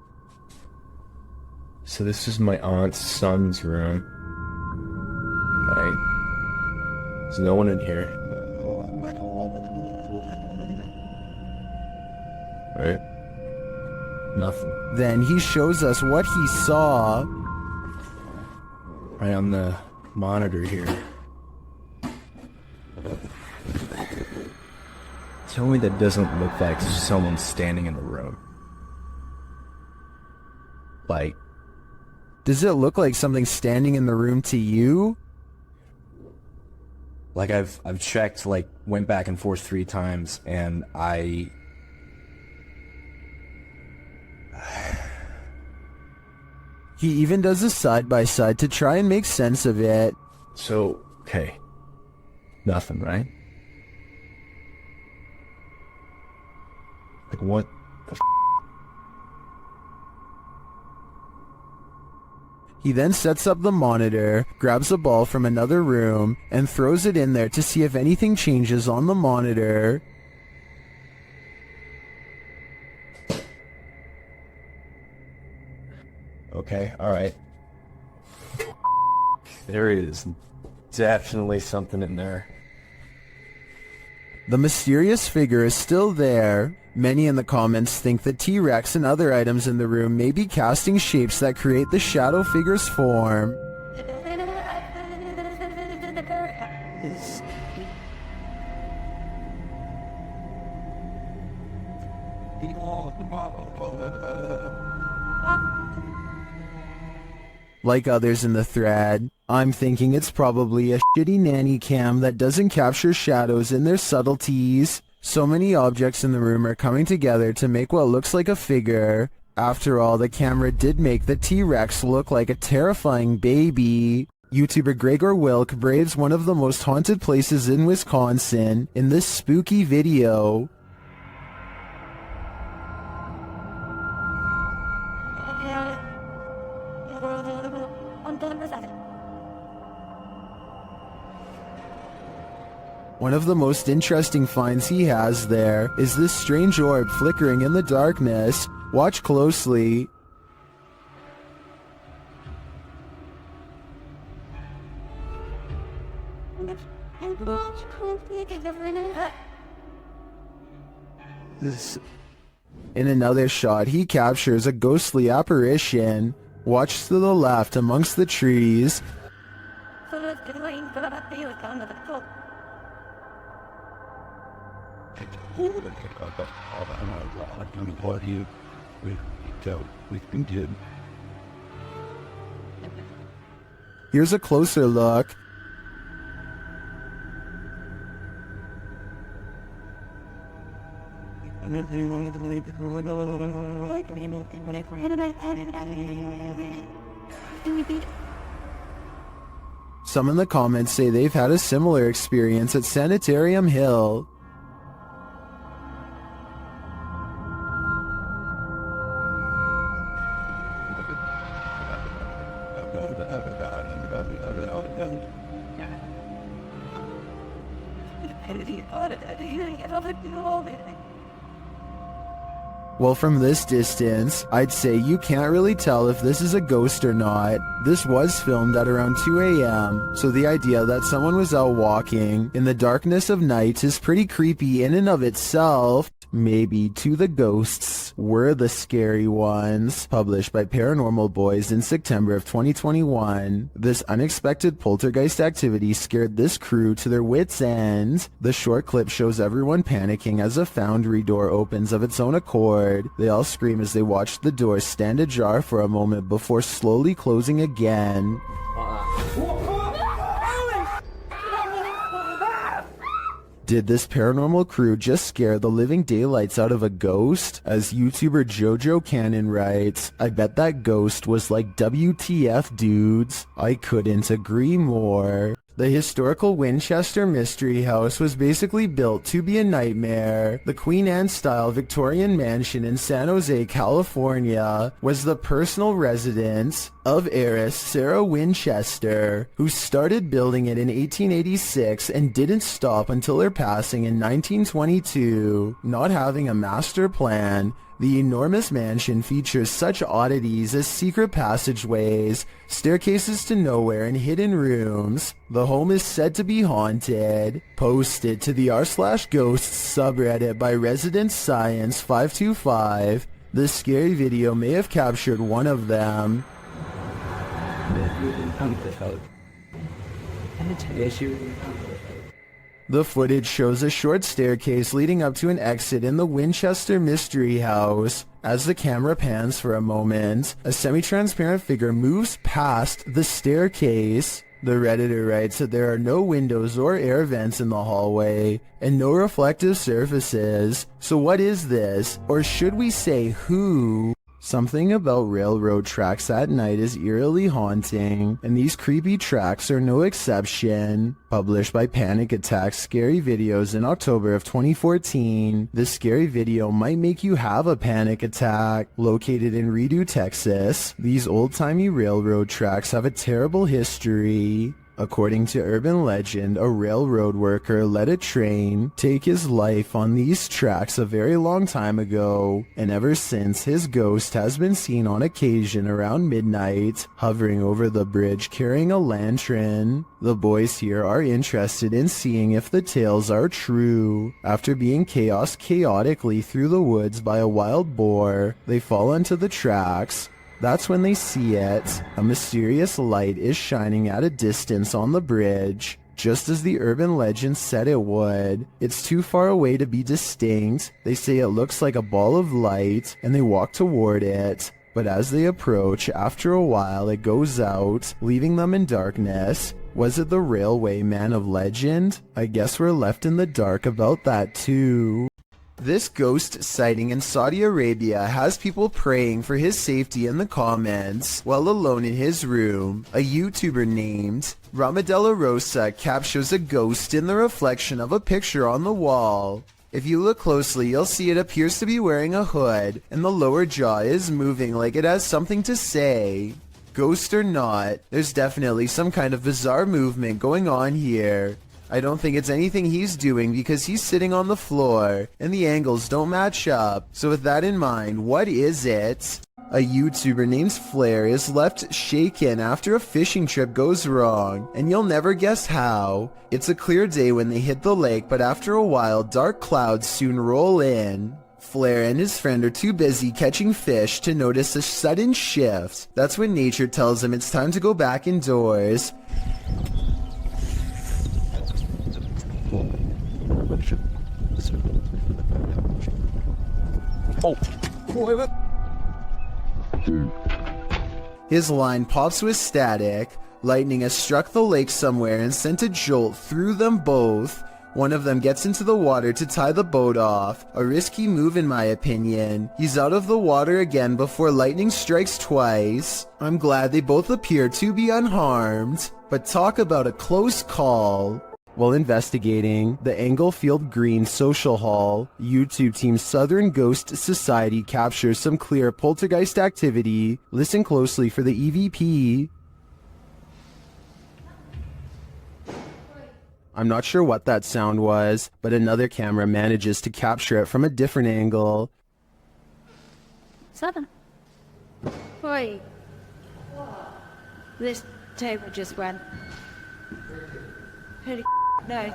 So this is my aunt's son's room. Right? There's no one in here. Right? Nothing. Then he shows us what he saw. Right on the monitor here. Tell me that doesn't look like someone standing in the room. Like... Does it look like something standing in the room to you? Like I've checked, like went back and forth 3 times, and He even does a side-by-side to try and make sense of it. So, okay. Nothing, right? Like, what the f***? He then sets up the monitor, grabs a ball from another room, and throws it in there to see if anything changes on the monitor. Okay, alright. There is definitely something in there. The mysterious figure is still there. Many in the comments think the T-Rex and other items in the room may be casting shapes that create the shadow figure's form. Like others in the thread, I'm thinking it's probably a shitty nanny cam that doesn't capture shadows in their subtleties. So many objects in the room are coming together to make what looks like a figure. After all, the camera did make the T-Rex look like a terrifying baby. YouTuber Gregor Wilk braves one of the most haunted places in Wisconsin in this spooky video. One of the most interesting finds he has there is this strange orb flickering in the darkness. Watch closely. In another shot, he captures a ghostly apparition. Watch to the left amongst the trees. Here's a closer look. Some in the comments say they've had a similar experience at Sanitarium Hill. Well, from this distance, I'd say you can't really tell if this is a ghost or not. This was filmed at around 2 a.m., so the idea that someone was out walking in the darkness of night is pretty creepy in and of itself. Maybe To the Ghosts Were the Scary Ones, published by Paranormal Boys in September of 2021. This unexpected poltergeist activity scared this crew to their wits' end. The short clip shows everyone panicking as a foundry door opens of its own accord. They all scream as they watch the door stand ajar for a moment before slowly closing again. Did this paranormal crew just scare the living daylights out of a ghost? As YouTuber Jojo Cannon writes, I bet that ghost was like WTF dudes. I couldn't agree more. The historical Winchester Mystery House was basically built to be a nightmare. The Queen Anne-style Victorian mansion in San Jose, California, was the personal residence of heiress Sarah Winchester, who started building it in 1886 and didn't stop until her passing in 1922. Not having a master plan, the enormous mansion features such oddities as secret passageways, staircases to nowhere, and hidden rooms. The home is said to be haunted. Posted to the r/ghosts subreddit by Resident Science 525. This scary video may have captured one of them. The footage shows a short staircase leading up to an exit in the Winchester Mystery House. As the camera pans for a moment, a semi-transparent figure moves past the staircase. The Redditor writes that there are no windows or air vents in the hallway and no reflective surfaces. So what is this? Or should we say who? Something about railroad tracks at night is eerily haunting, and these creepy tracks are no exception. Published by Panic Attack Scary Videos in October of 2014, this scary video might make you have a panic attack. Located in Redo, Texas, these old-timey railroad tracks have a terrible history. According to urban legend, a railroad worker let a train take his life on these tracks a very long time ago, and ever since his ghost has been seen on occasion around midnight, hovering over the bridge carrying a lantern. The boys here are interested in seeing if the tales are true. After being chaotically through the woods by a wild boar, they fall onto the tracks. That's when they see it. A mysterious light is shining at a distance on the bridge, just as the urban legend said it would. It's too far away to be distinct. They say it looks like a ball of light, and they walk toward it. But as they approach, after a while it goes out, leaving them in darkness. Was it the railway man of legend? I guess we're left in the dark about that too. This ghost sighting in Saudi Arabia has people praying for his safety in the comments while alone in his room. A YouTuber named Ramadella Rosa captures a ghost in the reflection of a picture on the wall. If you look closely, you'll see it appears to be wearing a hood, and the lower jaw is moving like it has something to say. Ghost or not, there's definitely some kind of bizarre movement going on here. I don't think it's anything he's doing because he's sitting on the floor and the angles don't match up. So with that in mind, what is it? A YouTuber named Flair is left shaken after a fishing trip goes wrong, and you'll never guess how. It's a clear day when they hit the lake, but after a while, dark clouds soon roll in. Flair and his friend are too busy catching fish to notice a sudden shift. That's when nature tells him it's time to go back indoors. His line pops with static. Lightning has struck the lake somewhere and sent a jolt through them both. One of them gets into the water to tie the boat off. A risky move in my opinion. He's out of the water again before lightning strikes twice. I'm glad they both appear to be unharmed. But talk about a close call. While investigating the Englefield Green Social Hall, YouTube team Southern Ghost Society captures some clear poltergeist activity. Listen closely for the EVP. I'm not sure what that sound was, but another camera manages to capture it from a different angle. Southern. Boy. This table just went. No.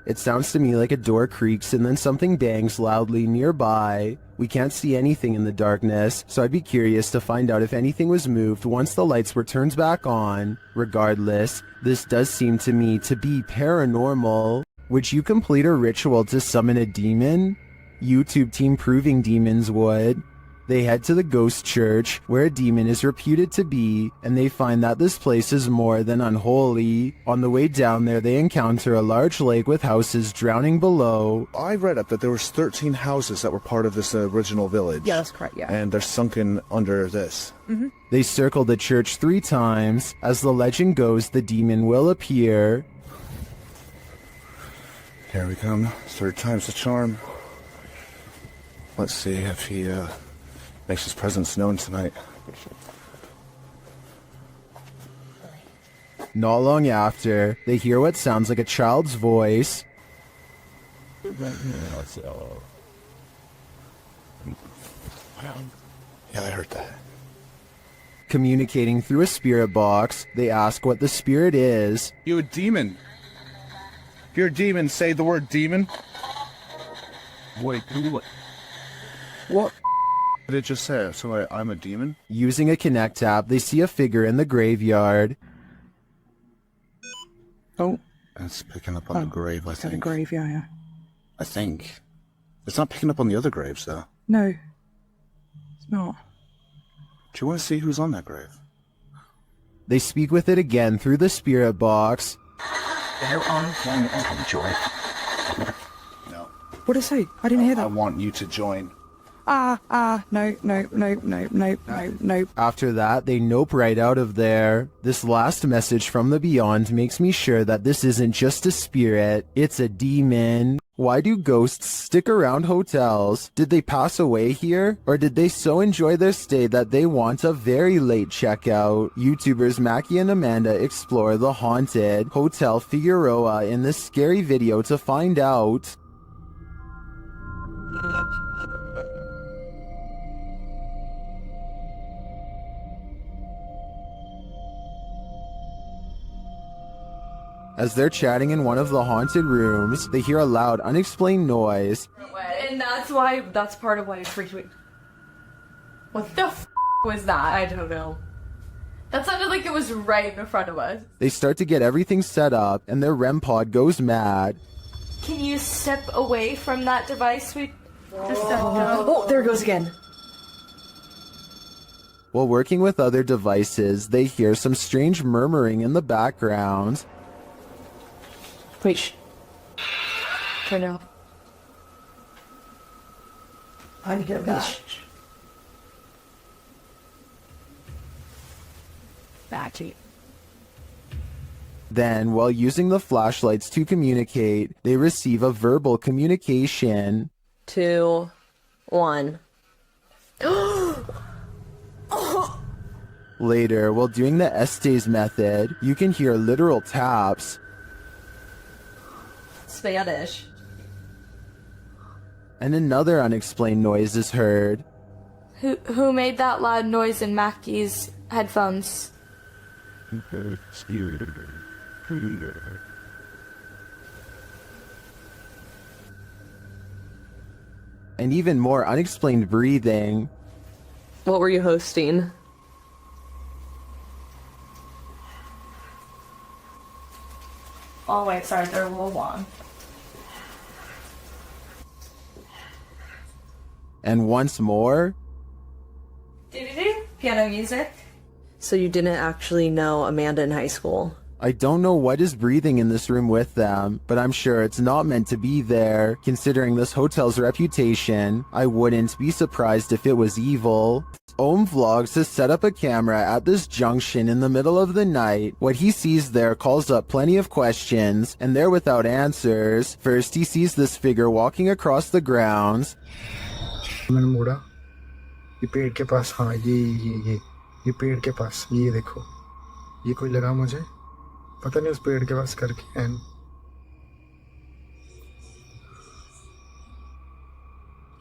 It sounds to me like a door creaks and then something bangs loudly nearby. We can't see anything in the darkness, so I'd be curious to find out if anything was moved once the lights were turned back on. Regardless, this does seem to me to be paranormal. Would you complete a ritual to summon a demon? YouTube team Proving Demons would. They head to the ghost church, where a demon is reputed to be, and they find that this place is more than unholy. On the way down there, they encounter a large lake with houses drowning below. I read up that there was 13 houses that were part of this original village. Yeah, that's correct, yeah. And they're sunken under this. Mm-hmm. They circle the church 3 times. As the legend goes, the demon will appear. Here we come. 3rd time's the charm. Let's see if he makes his presence known tonight. Not long after, they hear what sounds like a child's voice. Yeah, I heard that. Communicating through a spirit box, they ask what the spirit is. You a demon? If you're a demon, say the word demon. Wait, what? What did it just say? So I'm a demon? Using a Connect app, they see a figure in the graveyard. Oh. It's picking up on the grave, I think. The grave, yeah. I think. It's not picking up on the other graves, though. No. It's not. Do you want to see who's on that grave? They speak with it again through the spirit box. Join. No. What did it say? I didn't hear that. I want you to join. No. After that, they nope right out of there. This last message from the beyond makes me sure that this isn't just a spirit, it's a demon. Why do ghosts stick around hotels? Did they pass away here? Or did they so enjoy their stay that they want a very late checkout? YouTubers Mackie and Amanda explore the haunted Hotel Figueroa in this scary video to find out. As they're chatting in one of the haunted rooms, they hear a loud, unexplained noise. And that's part of why it freaked me. What the was that? I don't know. That sounded like it was right in front of us. They start to get everything set up, and their REM pod goes mad. Can you step away from that device? Oh, there it goes again. While working with other devices, they hear some strange murmuring in the background. Wait, shh. Turn it off. I need to get back. Back to you. Then, while using the flashlights to communicate, they receive a verbal communication. 2, 1. Later, while doing the Estes method, you can hear literal taps. Spanish. And another unexplained noise is heard. Who made that loud noise in Mackie's headphones? And even more unexplained breathing. What were you hosting? Oh wait, sorry, they're a little long. And once more. Piano music. So you didn't actually know Amanda in high school? I don't know what is breathing in this room with them, but I'm sure it's not meant to be there. Considering this hotel's reputation, I wouldn't be surprised if it was evil. Ohm Vlogs has set up a camera at this junction in the middle of the night. What he sees there calls up plenty of questions, and they're without answers. First, he sees this figure walking across the grounds. मैंने मुड़ा ये पेड़ के पास हाँ ये पेड़ के पास ये देखो ये कोई लगा मुझे पता नहीं उस पेड़ के पास करके and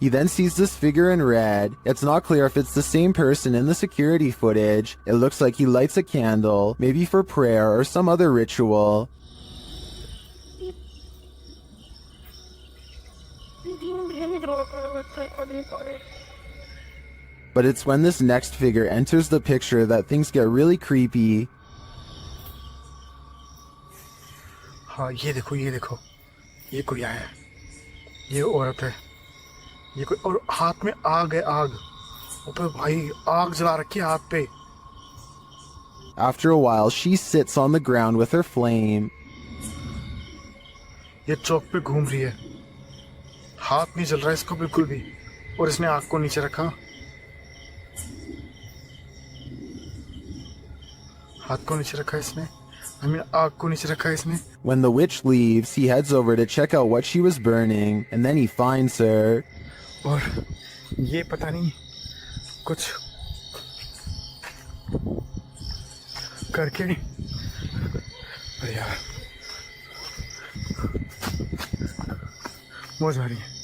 He then sees this figure in red. It's not clear if it's the same person in the security footage. It looks like he lights a candle, maybe for prayer or some other ritual. But it's when this next figure enters the picture that things get really creepy. हाँ ये देखो ये कोई आया ये औरत है ये कोई और हाथ में आग है आग ऊपर भाई आग जला रखी है हाथ पे After a while, she sits on the ground with her flame. ये चौक पे घूम रही है हाथ नहीं जल रहा इसको बिल्कुल भी और इसने आग को नीचे रखा हाथ को नीचे रखा इसने आग को नीचे रखा इसने When the witch leaves, he heads over to check out what she was burning, and then he finds her. और ये पता नहीं कुछ करके अरे यार मौज आ रही है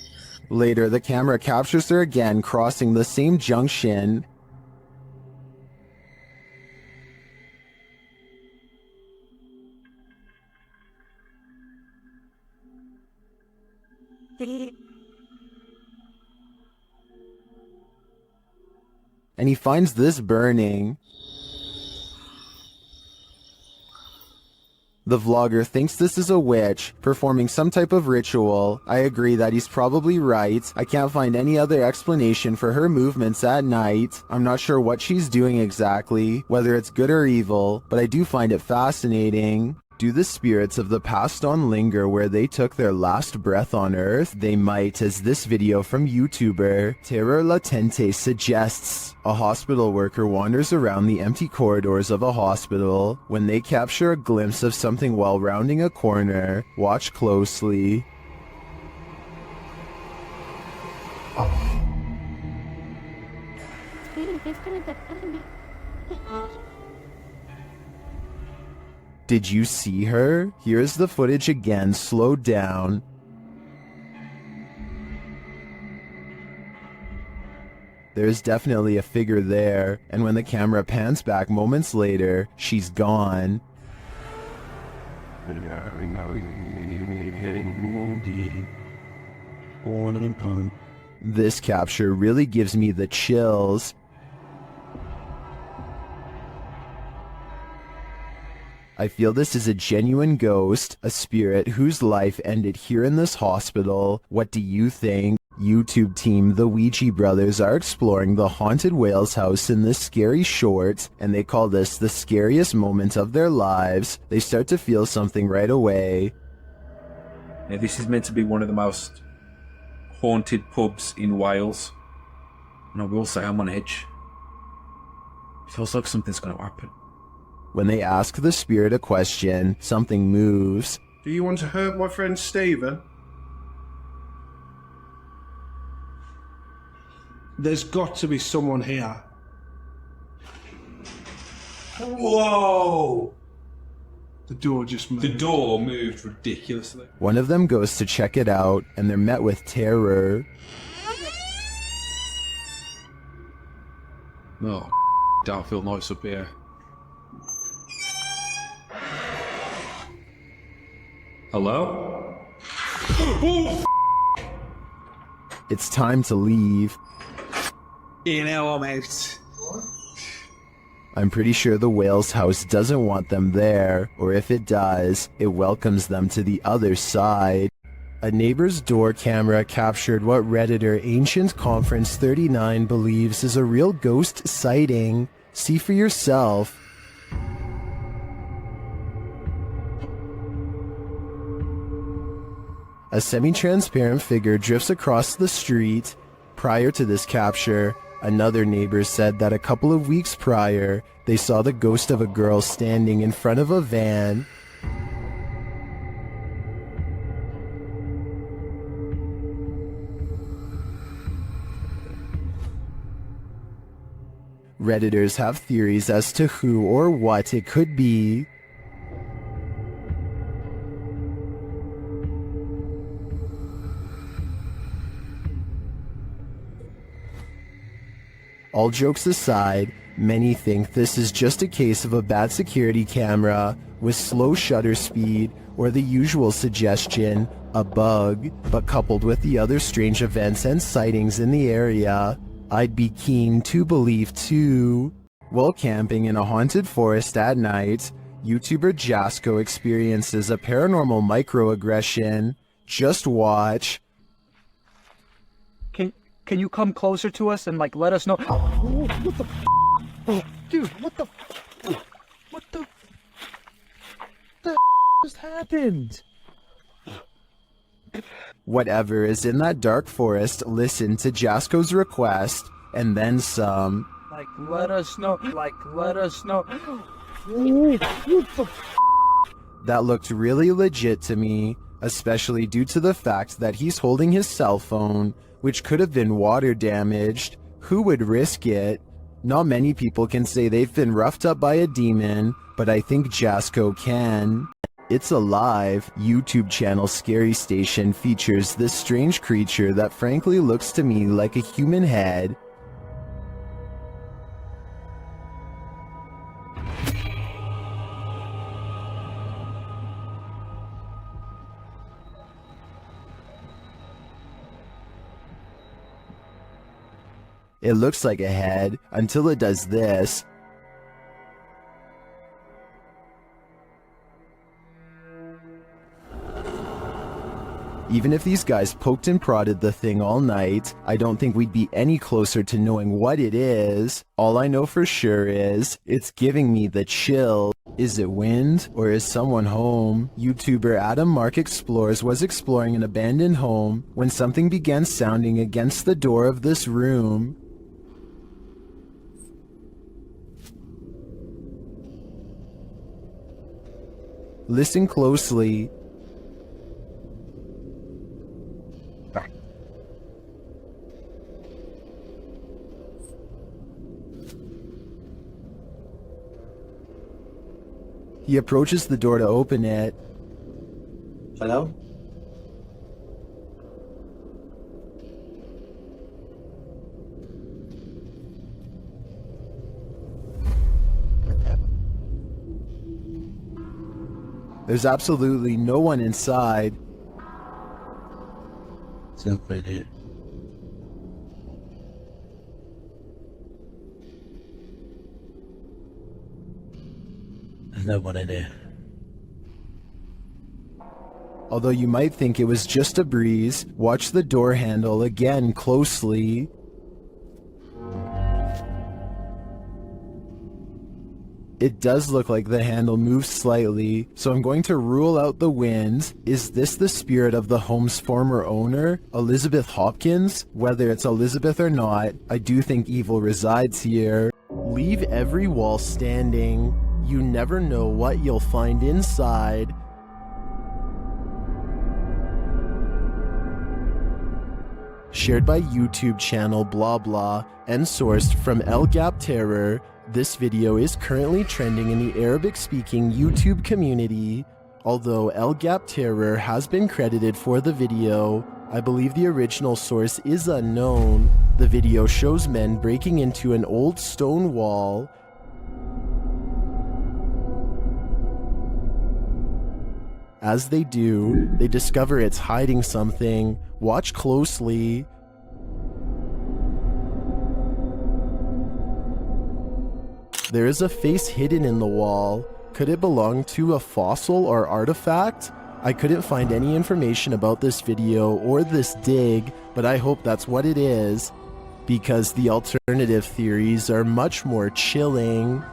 Later, the camera captures her again crossing the same junction. And he finds this burning. The vlogger thinks this is a witch performing some type of ritual. I agree that he's probably right. I can't find any other explanation for her movements at night. I'm not sure what she's doing exactly, whether it's good or evil, but I do find it fascinating. Do the spirits of the past on linger where they took their last breath on Earth? They might, as this video from YouTuber Terror Latente suggests. A hospital worker wanders around the empty corridors of a hospital. When they capture a glimpse of something while rounding a corner, watch closely. Did you see her? Here's the footage again, slowed down. There's definitely a figure there, and when the camera pans back moments later, she's gone. This capture really gives me the chills. I feel this is a genuine ghost, a spirit whose life ended here in this hospital. What do you think? YouTube team The Ouija Brothers are exploring the haunted Wales house in this scary short, and they call this the scariest moment of their lives. They start to feel something right away. Now, this is meant to be one of the most haunted pubs in Wales, and I will say I'm on edge. It feels like something's going to happen. When they ask the spirit a question, something moves. Do you want to hurt my friend Stephen? There's got to be someone here. Whoa! The door just moved. The door moved ridiculously. One of them goes to check it out, and they're met with terror. Oh, don't feel nice up here. Hello? It's time to leave. You know I'm out. I'm pretty sure the Wales house doesn't want them there, or if it does, it welcomes them to the other side. A neighbor's door camera captured what Redditor Ancient Conference 39 believes is a real ghost sighting. See for yourself. A semi-transparent figure drifts across the street. Prior to this capture, another neighbor said that a couple of weeks prior, they saw the ghost of a girl standing in front of a van. Redditors have theories as to who or what it could be. All jokes aside, many think this is just a case of a bad security camera with slow shutter speed or the usual suggestion, a bug, but coupled with the other strange events and sightings in the area, I'd be keen to believe too. While camping in a haunted forest at night, YouTuber Jasko experiences a paranormal microaggression. Just watch. Can you come closer to us and like let us know? Oh, what the dude, what the just happened? Whatever is in that dark forest, listen to Jasko's request, and then some. Like let us know, let us know. That looked really legit to me, especially due to the fact that he's holding his cell phone, which could have been water damaged. Who would risk it? Not many people can say they've been roughed up by a demon, but I think Jasko can. It's Alive, YouTube channel Scary Station features this strange creature that frankly looks to me like a human head. It looks like a head until it does this. Even if these guys poked and prodded the thing all night, I don't think we'd be any closer to knowing what it is. All I know for sure is, it's giving me the chill. Is it wind, or is someone home? YouTuber Adam Mark Explores was exploring an abandoned home when something began sounding against the door of this room. Listen closely. He approaches the door to open it. Hello? There's absolutely no one inside. Simply did. There's no one in there. Although you might think it was just a breeze, watch the door handle again closely. It does look like the handle moves slightly, so I'm going to rule out the wind. Is this the spirit of the home's former owner, Elizabeth Hopkins? Whether it's Elizabeth or not, I do think evil resides here. Leave every wall standing. You never know what you'll find inside. Shared by YouTube channel blah blah and sourced from El Gap Terror. This video is currently trending in the Arabic-speaking YouTube community. Although El Gap Terror has been credited for the video, I believe the original source is unknown. The video shows men breaking into an old stone wall. As they do, they discover it's hiding something. Watch closely. There is a face hidden in the wall. Could it belong to a fossil or artifact? I couldn't find any information about this video or this dig, but I hope that's what it is, because the alternative theories are much more chilling.